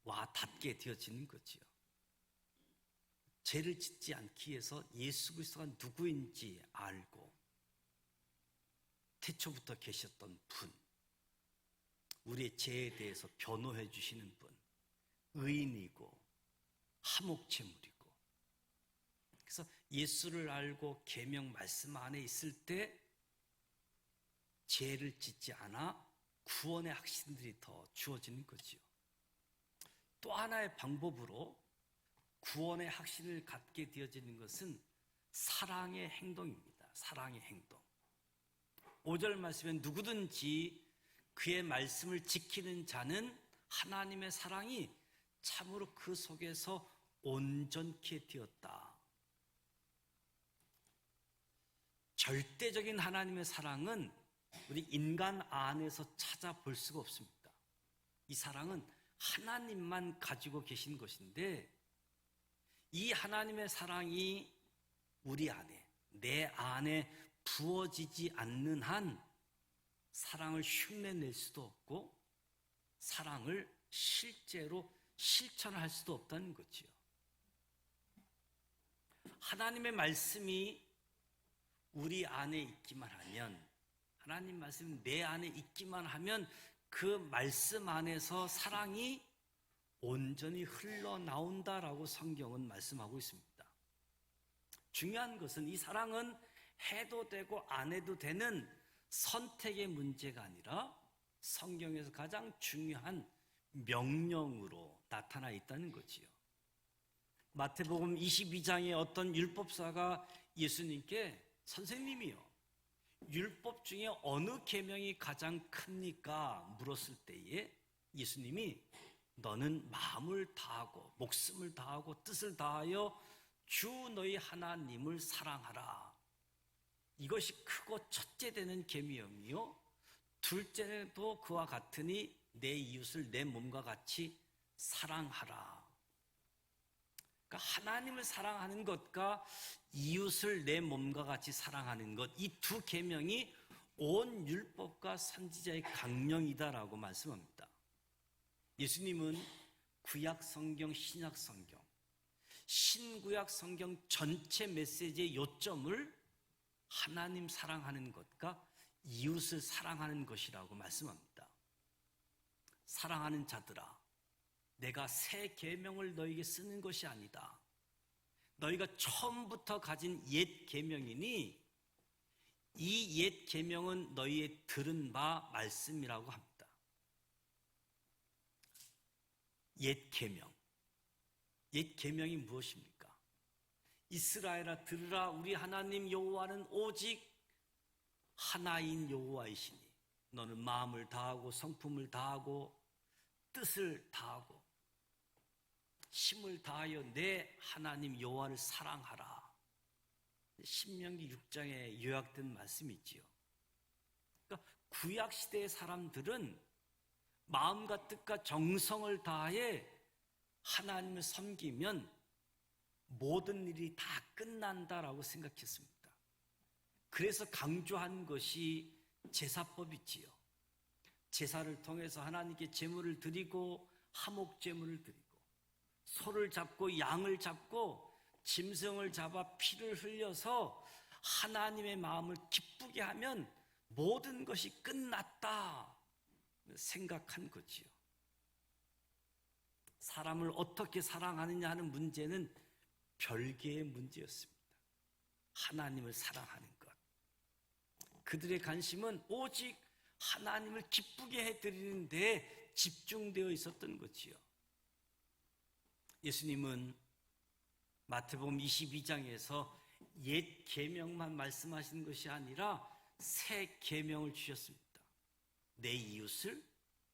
와 닿게 되어지는 거지요. 죄를 짓지 않기 위해서 예수 그리스도가 누구인지 알고 태초부터 계셨던 분, 우리의 죄에 대해서 변호해 주시는 분, 의인이고 화목제물이고. 그래서 예수를 알고 계명 말씀 안에 있을 때 죄를 짓지 않아 구원의 확신들이 더 주어지는 거지요. 또 하나의 방법으로 구원의 확신을 갖게 되어지는 것은 사랑의 행동입니다. 사랑의 행동. 5절 말씀에 누구든지 그의 말씀을 지키는 자는 하나님의 사랑이 참으로 그 속에서 온전케 되었다. 절대적인 하나님의 사랑은 우리 인간 안에서 찾아볼 수가 없습니다. 이 사랑은 하나님만 가지고 계신 것인데 이 하나님의 사랑이 우리 안에, 내 안에 부어지지 않는 한 사랑을 흉내낼 수도 없고 사랑을 실제로 실천할 수도 없다는 거지요. 하나님의 말씀이 우리 안에 있기만 하면, 하나님 말씀이 내 안에 있기만 하면 그 말씀 안에서 사랑이 온전히 흘러나온다라고 성경은 말씀하고 있습니다. 중요한 것은 이 사랑은 해도 되고 안 해도 되는 선택의 문제가 아니라 성경에서 가장 중요한 명령으로 나타나 있다는 거지요. 마태복음 22장에 어떤 율법사가 예수님께 선생님이요, 율법 중에 어느 계명이 가장 큽니까? 물었을 때에 예수님이 너는 마음을 다하고 목숨을 다하고 뜻을 다하여 주 너희 하나님을 사랑하라. 이것이 크고 첫째 되는 계명이요, 둘째도 그와 같으니 내 이웃을 내 몸과 같이 사랑하라. 그러니까 하나님을 사랑하는 것과 이웃을 내 몸과 같이 사랑하는 것, 이 두 계명이 온 율법과 선지자의 강령이다라고 말씀합니다. 예수님은 구약 성경, 신약 성경, 신구약 성경 전체 메시지의 요점을 하나님 사랑하는 것과 이웃을 사랑하는 것이라고 말씀합니다. 사랑하는 자들아, 내가 새 계명을 너에게 쓰는 것이 아니다. 너희가 처음부터 가진 옛 계명이니 이 옛 계명은 너희의 들은 바 말씀이라고 합니다. 옛 계명. 옛 계명이 무엇입니까? 이스라엘아 들으라, 우리 하나님 여호와는 오직 하나인 여호와이시니 너는 마음을 다하고 성품을 다하고 뜻을 다하고 힘을 다하여 내 하나님 여호와를 사랑하라. 신명기 6장에 요약된 말씀이 있지요. 그러니까 구약 시대의 사람들은 마음과 뜻과 정성을 다해 하나님을 섬기면 모든 일이 다 끝난다라고 생각했습니다. 그래서 강조한 것이 제사법이지요. 제사를 통해서 하나님께 제물을 드리고 화목 제물을 드리고 소를 잡고 양을 잡고 짐승을 잡아 피를 흘려서 하나님의 마음을 기쁘게 하면 모든 것이 끝났다 생각한 거지요. 사람을 어떻게 사랑하느냐 하는 문제는 별개의 문제였습니다. 하나님을 사랑하는 것. 그들의 관심은 오직 하나님을 기쁘게 해드리는 데 집중되어 있었던 거지요. 예수님은 마태복음 22장에서 옛 계명만 말씀하신 것이 아니라 새 계명을 주셨습니다. 내 이웃을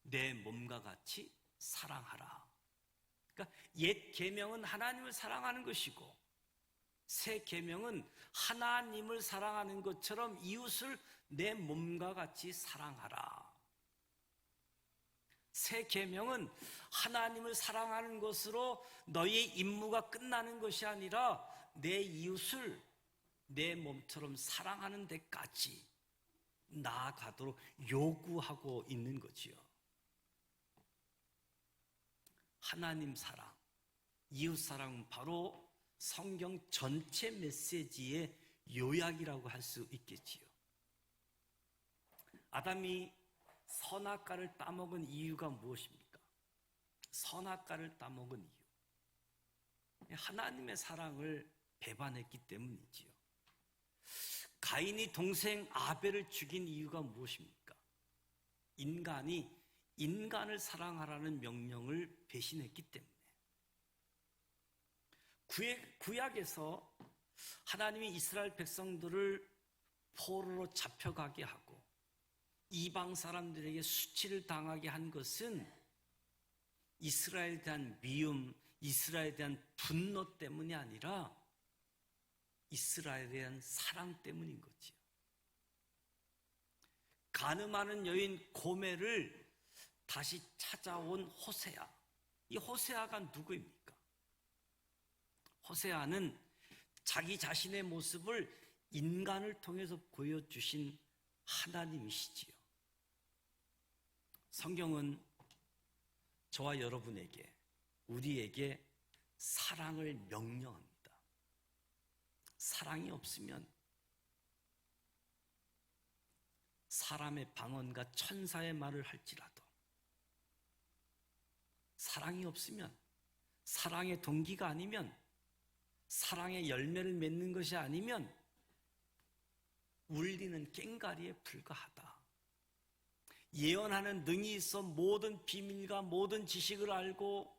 내 몸과 같이 사랑하라. 그러니까 옛 계명은 하나님을 사랑하는 것이고 새 계명은 하나님을 사랑하는 것처럼 이웃을 내 몸과 같이 사랑하라. 새 계명은 하나님을 사랑하는 것으로 너희의 임무가 끝나는 것이 아니라 내 이웃을 내 몸처럼 사랑하는 데까지 나아가도록 요구하고 있는 거지요. 하나님 사랑, 이웃 사랑은 바로 성경 전체 메시지의 요약이라고 할 수 있겠지요. 아담이 선악과를 따먹은 이유가 무엇입니까? 선악과를 따먹은 이유, 하나님의 사랑을 배반했기 때문이지요. 가인이 동생 아벨을 죽인 이유가 무엇입니까? 인간이 인간을 사랑하라는 명령을 배신했기 때문에. 구약에서 하나님이 이스라엘 백성들을 포로로 잡혀가게 하고 이방 사람들에게 수치를 당하게 한 것은 이스라엘에 대한 미움, 이스라엘에 대한 분노 때문이 아니라 이스라엘에 대한 사랑 때문인 거지요. 가늠하는 여인 고멜을 다시 찾아온 호세아. 이 호세아가 누구입니까? 호세아는 자기 자신의 모습을 인간을 통해서 보여주신 하나님이시지요. 성경은 저와 여러분에게, 우리에게 사랑을 명령합니다. 사랑이 없으면 사람의 방언과 천사의 말을 할지라도, 사랑이 없으면, 사랑의 동기가 아니면, 사랑의 열매를 맺는 것이 아니면 울리는 꽹과리에 불과하다. 예언하는 능이 있어 모든 비밀과 모든 지식을 알고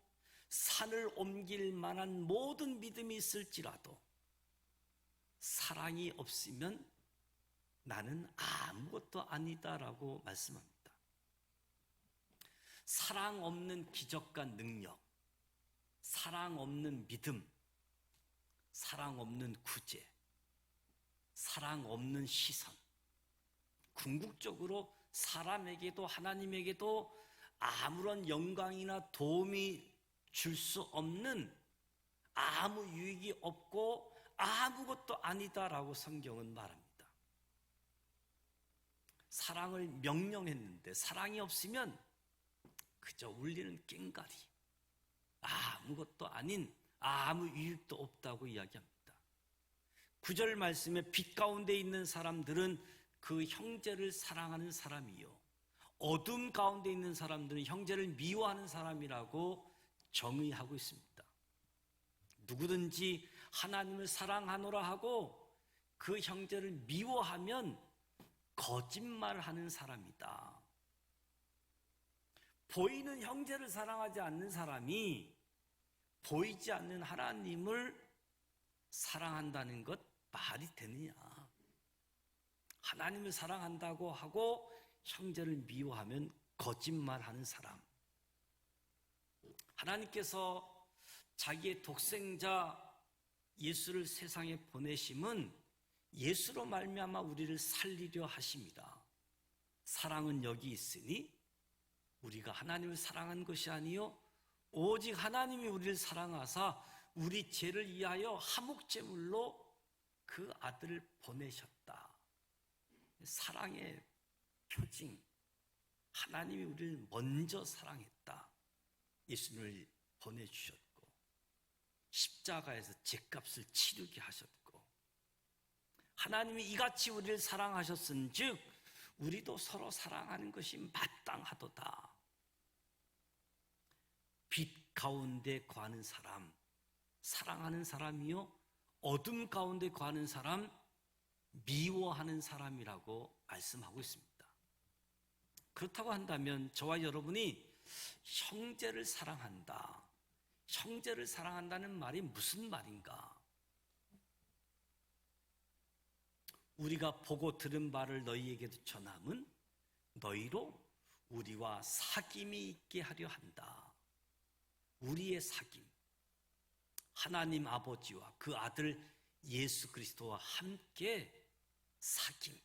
산을 옮길 만한 모든 믿음이 있을지라도 사랑이 없으면 나는 아무것도 아니다라고 말씀합니다. 사랑 없는 기적과 능력, 사랑 없는 믿음, 사랑 없는 구제, 사랑 없는 시선, 궁극적으로 사람에게도 하나님에게도 아무런 영광이나 도움이 줄 수 없는, 아무 유익이 없고 아무것도 아니다라고 성경은 말합니다. 사랑을 명령했는데 사랑이 없으면 그저 울리는 꽹과리, 아무것도 아닌, 아무 유익도 없다고 이야기합니다. 9절 말씀에 빛 가운데 있는 사람들은 그 형제를 사랑하는 사람이요, 어둠 가운데 있는 사람들은 형제를 미워하는 사람이라고 정의하고 있습니다. 누구든지 하나님을 사랑하노라 하고 그 형제를 미워하면 거짓말하는 사람이다. 보이는 형제를 사랑하지 않는 사람이 보이지 않는 하나님을 사랑한다는 것 말이 되느냐? 하나님을 사랑한다고 하고 형제를 미워하면 거짓말하는 사람. 하나님께서 자기의 독생자 예수를 세상에 보내심은 예수로 말미암아 우리를 살리려 하십니다. 사랑은 여기 있으니 우리가 하나님을 사랑한 것이 아니요 오직 하나님이 우리를 사랑하사 우리 죄를 위하여 화목제물로 그 아들을 보내셨다. 사랑의 표징, 하나님이 우리를 먼저 사랑했다. 예수님을 보내주셨고 십자가에서 죄값을 치르게 하셨고 하나님이 이같이 우리를 사랑하셨은즉 우리도 서로 사랑하는 것이 마땅하도다. 빛 가운데 거하는 사람, 사랑하는 사람이요 어둠 가운데 거하는 사람, 미워하는 사람이라고 말씀하고 있습니다. 그렇다고 한다면 저와 여러분이 형제를 사랑한다, 형제를 사랑한다는 말이 무슨 말인가? 우리가 보고 들은 바를 너희에게도 전함은 너희로 우리와 사귐이 있게 하려 한다. 우리의 사귐, 하나님 아버지와 그 아들 예수 그리스도와 함께 사귐.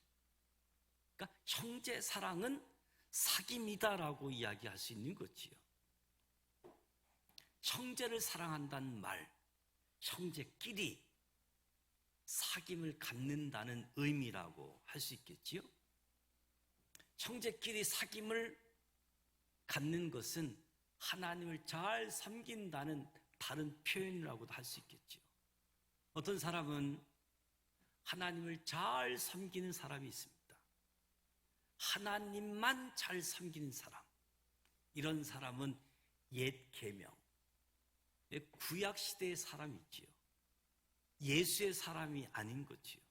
그러니까 형제 사랑은 사귐이다라고 이야기할 수 있는 거지요. 형제를 사랑한다는 말, 형제끼리 사귐을 갖는다는 의미라고 할 수 있겠지요. 형제끼리 사귐을 갖는 것은 하나님을 잘 섬긴다는 다른 표현이라고도 할 수 있겠죠. 어떤 사람은 하나님을 잘 섬기는 사람이 있습니다. 하나님만 잘 섬기는 사람, 이런 사람은 옛 계명, 구약 시대의 사람이지요. 예수의 사람이 아닌 거지요.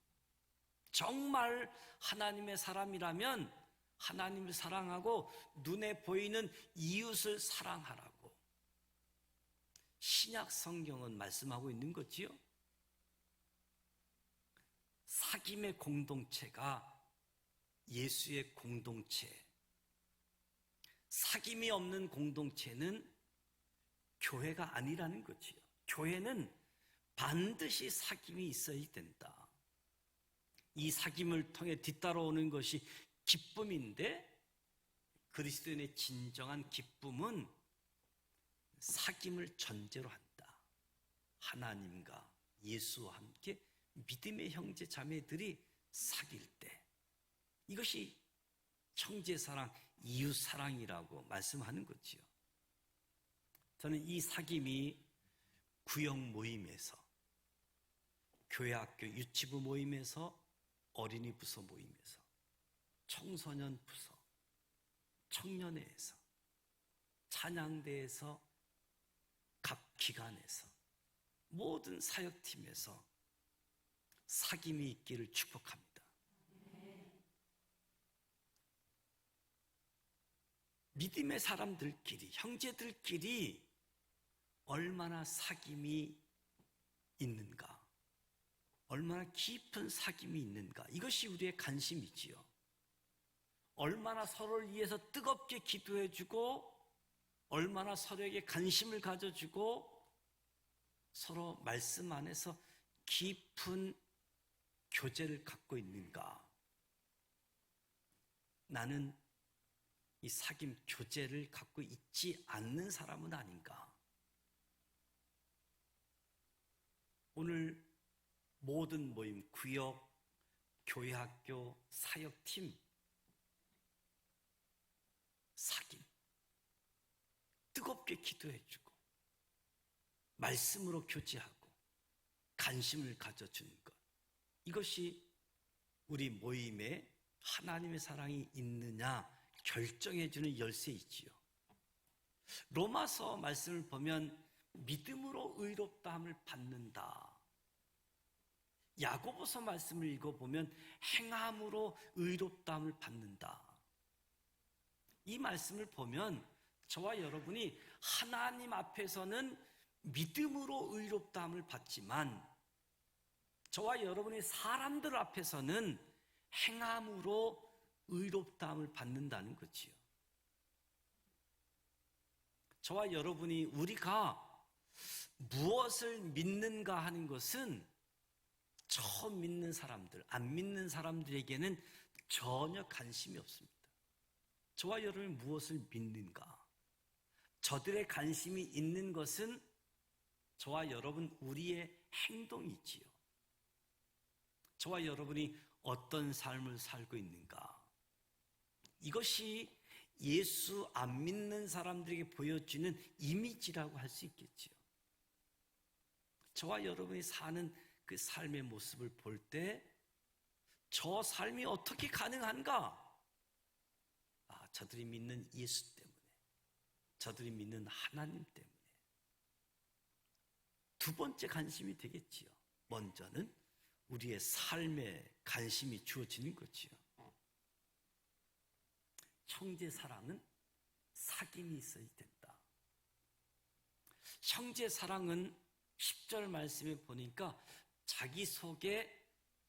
정말 하나님의 사람이라면 하나님을 사랑하고 눈에 보이는 이웃을 사랑하라고 신약 성경은 말씀하고 있는 거지요. 사귐의 공동체가 예수의 공동체, 사귐이 없는 공동체는 교회가 아니라는 거지요. 교회는 반드시 사귐이 있어야 된다. 이 사귐을 통해 뒤따라오는 것이 기쁨인데 그리스도인의 진정한 기쁨은 사귐을 전제로 한다. 하나님과 예수와 함께 믿음의 형제 자매들이 사귈 때 이것이 형제사랑, 이웃사랑이라고 말씀하는 거지요. 저는 이 사귐이 구역 모임에서, 교회 학교 유치부 모임에서, 어린이 부서 모임에서, 청소년 부서, 청년회에서, 찬양대에서, 각 기관에서, 모든 사역팀에서 사귐이 있기를 축복합니다. 믿음의 사람들끼리, 형제들끼리 얼마나 사귐이 있는가, 얼마나 깊은 사귐이 있는가, 이것이 우리의 관심이지요. 얼마나 서로를 위해서 뜨겁게 기도해주고, 얼마나 서로에게 관심을 가져주고, 서로 말씀 안에서 깊은 교제를 갖고 있는가. 나는 이 사귐 교제를 갖고 있지 않는 사람은 아닌가. 오늘 모든 모임, 구역, 교회 학교, 사역팀, 사귐, 뜨겁게 기도해주고 말씀으로 교제하고 관심을 가져주는 것, 이것이 우리 모임에 하나님의 사랑이 있느냐 결정해주는 열쇠이지요. 로마서 말씀을 보면 믿음으로 의롭다함을 받는다. 야고보서 말씀을 읽어보면 행함으로 의롭다함을 받는다. 이 말씀을 보면 저와 여러분이 하나님 앞에서는 믿음으로 의롭다함을 받지만 저와 여러분이 사람들 앞에서는 행함으로 의롭다함을 받는다는 거지요. 저와 여러분이 우리가 무엇을 믿는가 하는 것은 처음 믿는 사람들, 안 믿는 사람들에게는 전혀 관심이 없습니다. 저와 여러분이 무엇을 믿는가? 저들의 관심이 있는 것은 저와 여러분 우리의 행동이지요. 저와 여러분이 어떤 삶을 살고 있는가? 이것이 예수 안 믿는 사람들에게 보여주는 이미지라고 할 수 있겠지요. 저와 여러분이 사는 그 삶의 모습을 볼 때 저 삶이 어떻게 가능한가? 저들이 믿는 예수 때문에, 저들이 믿는 하나님 때문에. 두 번째 관심이 되겠지요. 먼저는 우리의 삶에 관심이 주어지는 거지요. 형제 사랑은 사귐이 있어야 된다. 형제 사랑은 10절 말씀에 보니까 자기 속에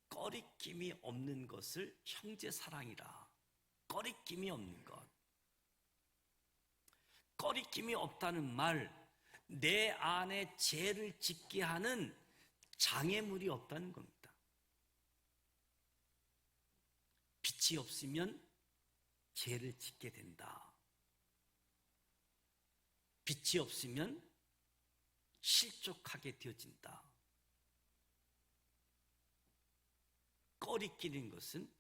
꺼리낌이 없는 것을 형제 사랑이라. 꺼리낌이 없는 것. 꺼리낌이 없다는 말, 내 안에 죄를 짓게 하는 장애물이 없다는 겁니다. 빛이 없으면 죄를 짓게 된다. 빛이 없으면 실족하게 되어진다. 꺼리끼는 것은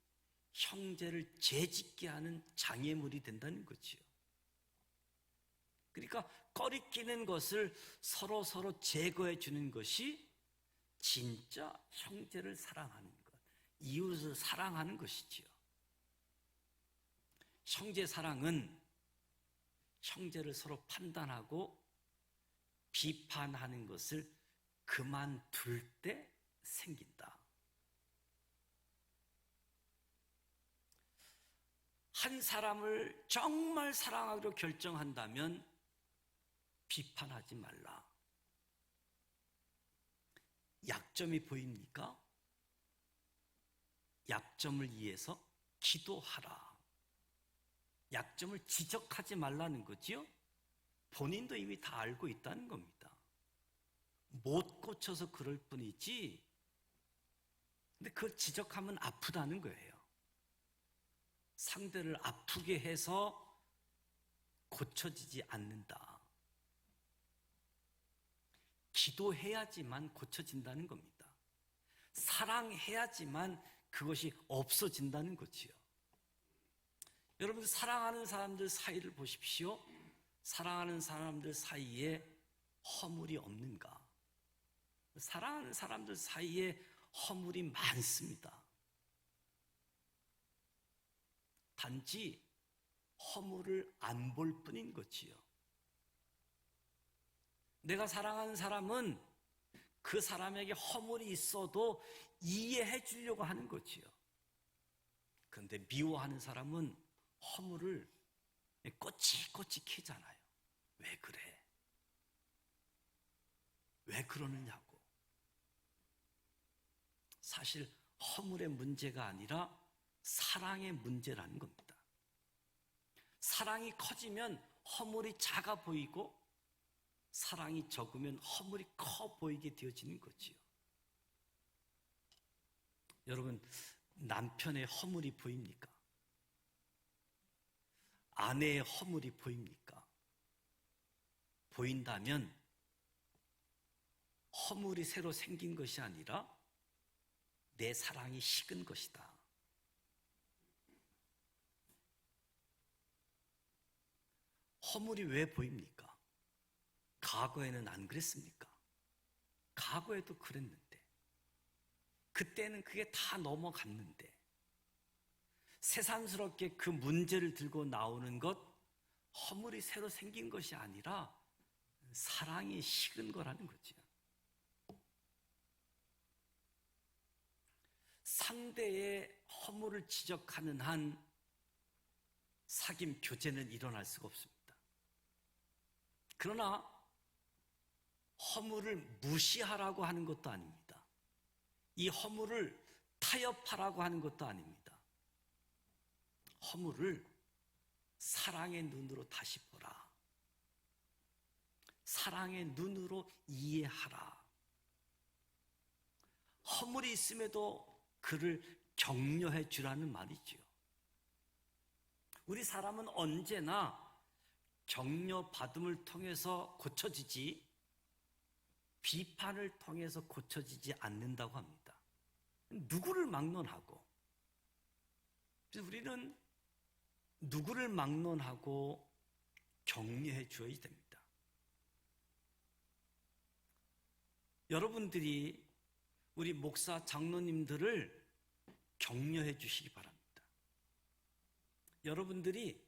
형제를 죄짓게 하는 장애물이 된다는 거지요. 그러니까 꺼리끼는 것을 서로 제거해 주는 것이 진짜 형제를 사랑하는 것, 이웃을 사랑하는 것이지요. 형제 사랑은 형제를 서로 판단하고 비판하는 것을 그만둘 때 생긴다. 한 사람을 정말 사랑하기로 결정한다면 비판하지 말라. 약점이 보입니까? 약점을 위해서 기도하라. 약점을 지적하지 말라는 거지요. 본인도 이미 다 알고 있다는 겁니다. 못 고쳐서 그럴 뿐이지. 근데 그걸 지적하면 아프다는 거예요. 상대를 아프게 해서 고쳐지지 않는다. 기도해야지만 고쳐진다는 겁니다. 사랑해야지만 그것이 없어진다는 거지요. 여러분, 사랑하는 사람들 사이를 보십시오. 사랑하는 사람들 사이에 허물이 없는가? 사랑하는 사람들 사이에 허물이 많습니다. 단지 허물을 안 볼 뿐인 거지요. 내가 사랑하는 사람은 그 사람에게 허물이 있어도 이해해 주려고 하는 거지요. 그런데 미워하는 사람은 허물을 꼬치꼬치 캐잖아요. 왜 그래? 왜 그러느냐고. 사실 허물의 문제가 아니라 사랑의 문제라는 겁니다. 사랑이 커지면 허물이 작아 보이고 사랑이 적으면 허물이 커 보이게 되어지는 거지요. 여러분, 남편의 허물이 보입니까? 아내의 허물이 보입니까? 보인다면 허물이 새로 생긴 것이 아니라 내 사랑이 식은 것이다. 허물이 왜 보입니까? 과거에는 안 그랬습니까? 과거에도 그랬는데, 그때는 그게 다 넘어갔는데, 새삼스럽게 그 문제를 들고 나오는 것, 허물이 새로 생긴 것이 아니라 사랑이 식은 거라는 거죠. 상대의 허물을 지적하는 한 사귐 교제는 일어날 수가 없습니다. 그러나 허물을 무시하라고 하는 것도 아닙니다. 이 허물을 타협하라고 하는 것도 아닙니다. 허물을 사랑의 눈으로 다시 보라. 사랑의 눈으로 이해하라. 허물이 있음에도 그를 격려해 주라는 말이지요. 우리 사람은 언제나 격려받음을 통해서 고쳐지지 비판을 통해서 고쳐지지 않는다고 합니다. 누구를 막론하고, 그래서 우리는 누구를 막론하고 격려해 주어야 됩니다. 여러분들이 우리 목사 장로님들을 격려해 주시기 바랍니다. 여러분들이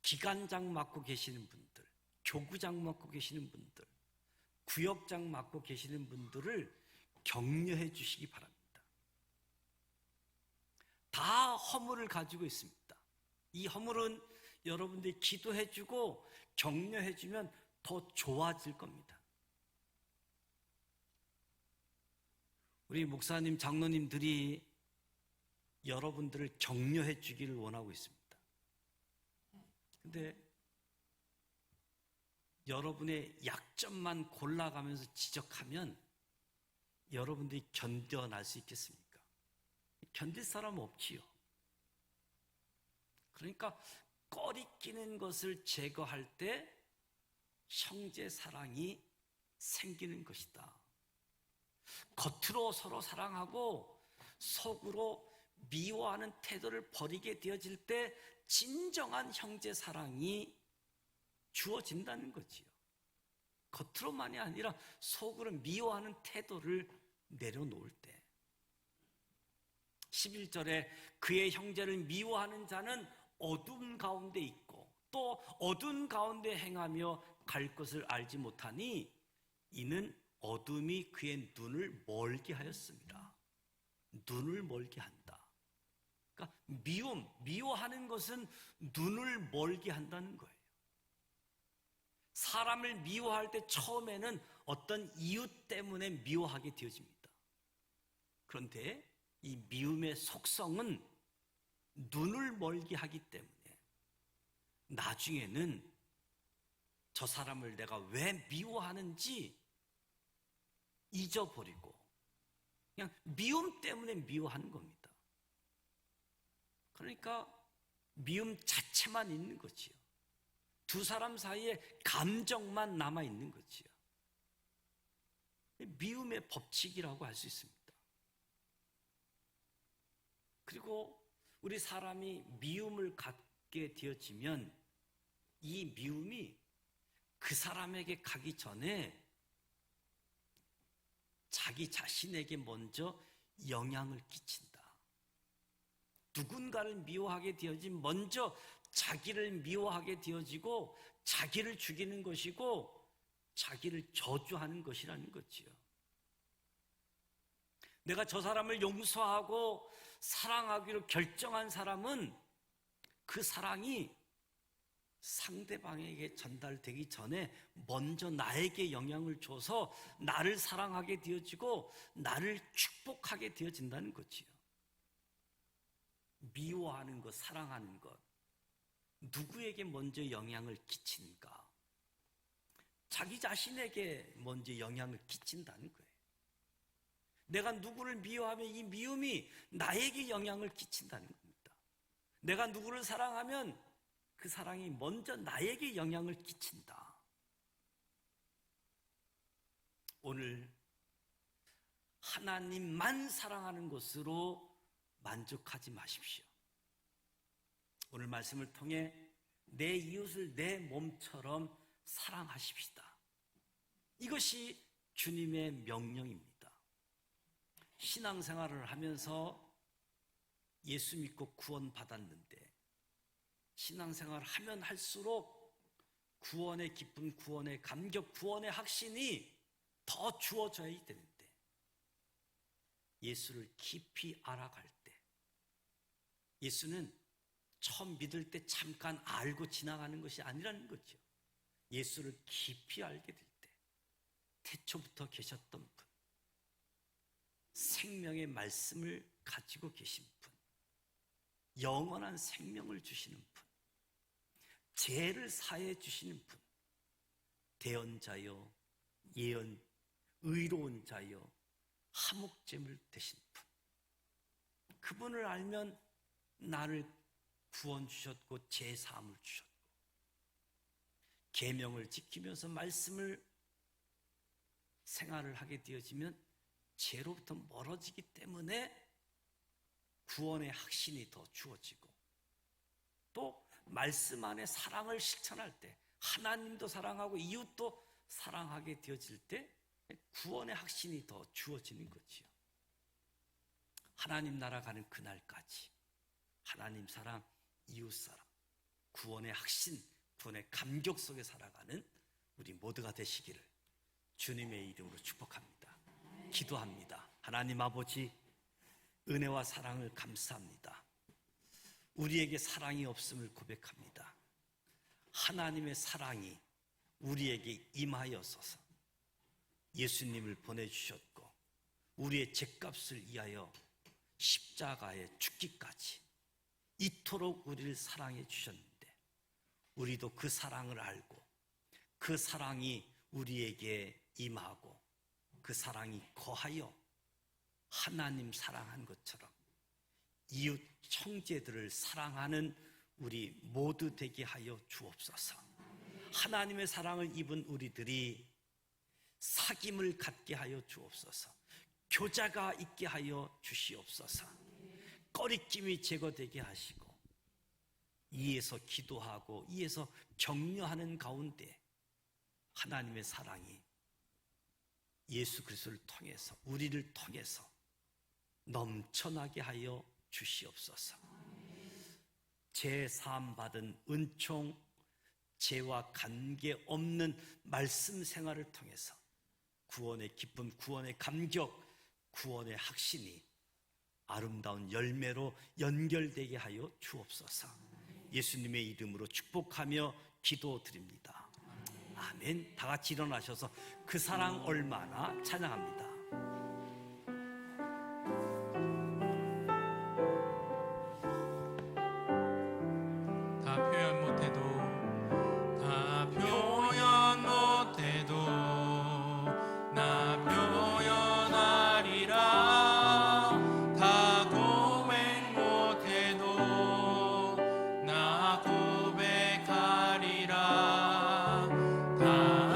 기관장 맡고 계시는 분들, 교구장 맡고 계시는 분들, 구역장 맡고 계시는 분들을 격려해 주시기 바랍니다. 다 허물을 가지고 있습니다. 이 허물은 여러분들이 기도해 주고 격려해 주면 더 좋아질 겁니다. 우리 목사님, 장로님들이 여러분들을 격려해 주기를 원하고 있습니다. 근데 여러분의 약점만 골라가면서 지적하면 여러분들이 견뎌낼 수 있겠습니까? 견딜 사람은 없지요. 그러니까 꺼리끼는 것을 제거할 때 형제 사랑이 생기는 것이다. 겉으로 서로 사랑하고 속으로 미워하는 태도를 버리게 되어질 때 진정한 형제 사랑이 주어진다는 거지요. 겉으로만이 아니라 속으로 미워하는 태도를 내려놓을 때. 11절에 그의 형제를 미워하는 자는 어둠 가운데 있고 또 어둠 가운데 행하며 갈 것을 알지 못하니 이는 어둠이 그의 눈을 멀게 하였습니다. 눈을 멀게 한다. 그러니까 미워하는 것은 눈을 멀게 한다는 거예요. 사람을 미워할 때 처음에는 어떤 이유 때문에 미워하게 되어집니다. 그런데 이 미움의 속성은 눈을 멀게 하기 때문에 나중에는 저 사람을 내가 왜 미워하는지 잊어버리고 그냥 미움 때문에 미워하는 겁니다. 그러니까 미움 자체만 있는 거지요. 두 사람 사이에 감정만 남아있는 거지요. 미움의 법칙이라고 할 수 있습니다. 그리고 우리 사람이 미움을 갖게 되어지면 이 미움이 그 사람에게 가기 전에 자기 자신에게 먼저 영향을 끼친다. 누군가를 미워하게 되어지면 먼저 자기를 미워하게 되어지고 자기를 죽이는 것이고 자기를 저주하는 것이라는 거지요. 내가 저 사람을 용서하고 사랑하기로 결정한 사람은 그 사랑이 상대방에게 전달되기 전에 먼저 나에게 영향을 줘서 나를 사랑하게 되어지고 나를 축복하게 되어진다는 거지요. 미워하는 것, 사랑하는 것, 누구에게 먼저 영향을 끼치는가? 자기 자신에게 먼저 영향을 끼친다는 거예요. 내가 누구를 미워하면 이 미움이 나에게 영향을 끼친다는 겁니다. 내가 누구를 사랑하면 그 사랑이 먼저 나에게 영향을 끼친다. 오늘 하나님만 사랑하는 것으로 만족하지 마십시오. 오늘 말씀을 통해 내 이웃을 내 몸처럼 사랑하십시다. 이것이 주님의 명령입니다. 신앙생활을 하면서 예수 믿고 구원받았는데 신앙생활을 하면 할수록 구원의 기쁨, 구원의 감격, 구원의 확신이 더 주어져야 되는데, 예수를 깊이 알아갈 때, 예수는 처음 믿을 때 잠깐 알고 지나가는 것이 아니라는 거죠. 예수를 깊이 알게 될 때, 태초부터 계셨던 분, 생명의 말씀을 가지고 계신 분, 영원한 생명을 주시는 분, 죄를 사해 주시는 분, 대언자요, 예언, 의로운 자요, 하목제물 되신 분, 그분을 알면 나를 구원 주셨고 죄 사함을 주셨고, 계명을 지키면서 말씀을 생활을 하게 되어지면 죄로부터 멀어지기 때문에 구원의 확신이 더 주어지고, 또 말씀 안에 사랑을 실천할 때, 하나님도 사랑하고 이웃도 사랑하게 되어질 때 구원의 확신이 더 주어지는 거지요. 하나님 나라 가는 그날까지 하나님 사랑, 이웃 사랑, 구원의 확신, 구원의 감격 속에 살아가는 우리 모두가 되시기를 주님의 이름으로 축복합니다. 기도합니다. 하나님 아버지, 은혜와 사랑을 감사합니다. 우리에게 사랑이 없음을 고백합니다. 하나님의 사랑이 우리에게 임하여서서 예수님을 보내주셨고, 우리의 죄값을 위하여 십자가에 죽기까지 이토록 우리를 사랑해 주셨는데, 우리도 그 사랑을 알고 그 사랑이 우리에게 임하고 그 사랑이 거하여 하나님 사랑한 것처럼 이웃 형제들을 사랑하는 우리 모두 되게 하여 주옵소서. 하나님의 사랑을 입은 우리들이 사귐을 갖게 하여 주옵소서. 교자가 있게 하여 주시옵소서. 꺼리낌이 제거되게 하시고, 이에서 기도하고 이에서 격려하는 가운데 하나님의 사랑이 예수 그리스도를 통해서, 우리를 통해서 넘쳐나게 하여 주시옵소서. 죄 사함 받은 은총, 죄와 관계없는 말씀 생활을 통해서 구원의 기쁨, 구원의 감격, 구원의 확신이 아름다운 열매로 연결되게 하여 주옵소서. 예수님의 이름으로 축복하며 기도드립니다. 아멘. 다 같이 일어나셔서 그 사랑 얼마나 찬양합니다. 다 표현 못해도, 다 표현 못해도 나 표현하리라. 다 고백 못해도 나 고백하리라. 다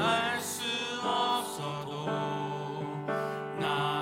알 수 없어도 나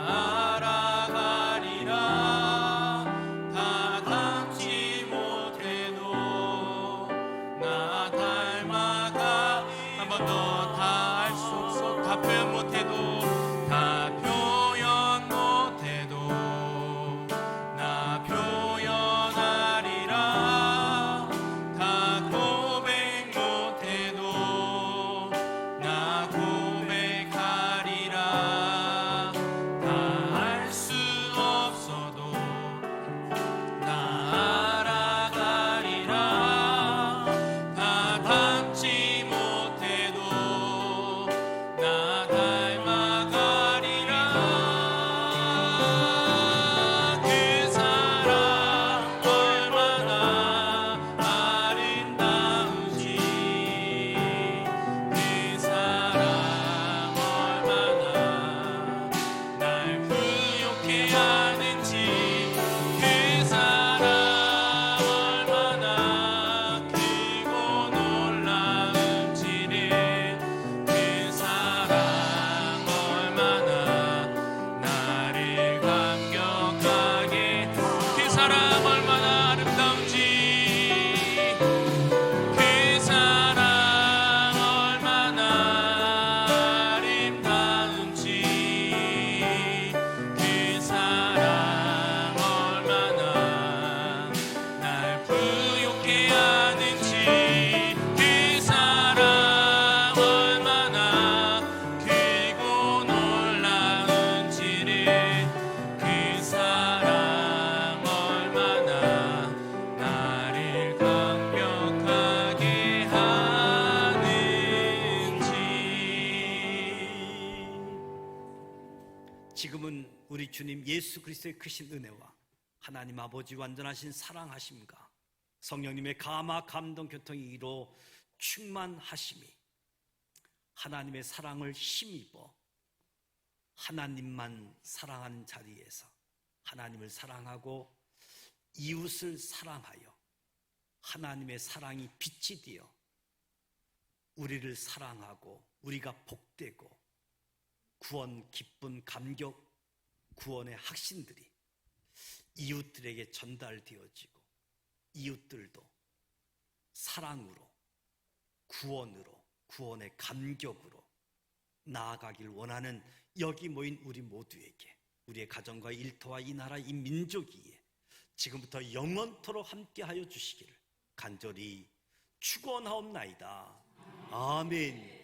주님 예수 그리스도의 크신 은혜와 하나님 아버지 완전하신 사랑하심과 성령님의 감화 감동 교통이 이로 충만하심이 하나님의 사랑을 힘입어 하나님만 사랑하는 자리에서 하나님을 사랑하고 이웃을 사랑하여 하나님의 사랑이 빛이 되어 우리를 사랑하고 우리가 복되고 구원, 기쁨, 감격, 구원의 확신들이 이웃들에게 전달되어지고 이웃들도 사랑으로 구원으로 구원의 감격으로 나아가길 원하는 여기 모인 우리 모두에게 우리의 가정과 일터와 이 나라 이 민족이에 지금부터 영원토록 함께하여 주시기를 간절히 축원하옵나이다. 아멘.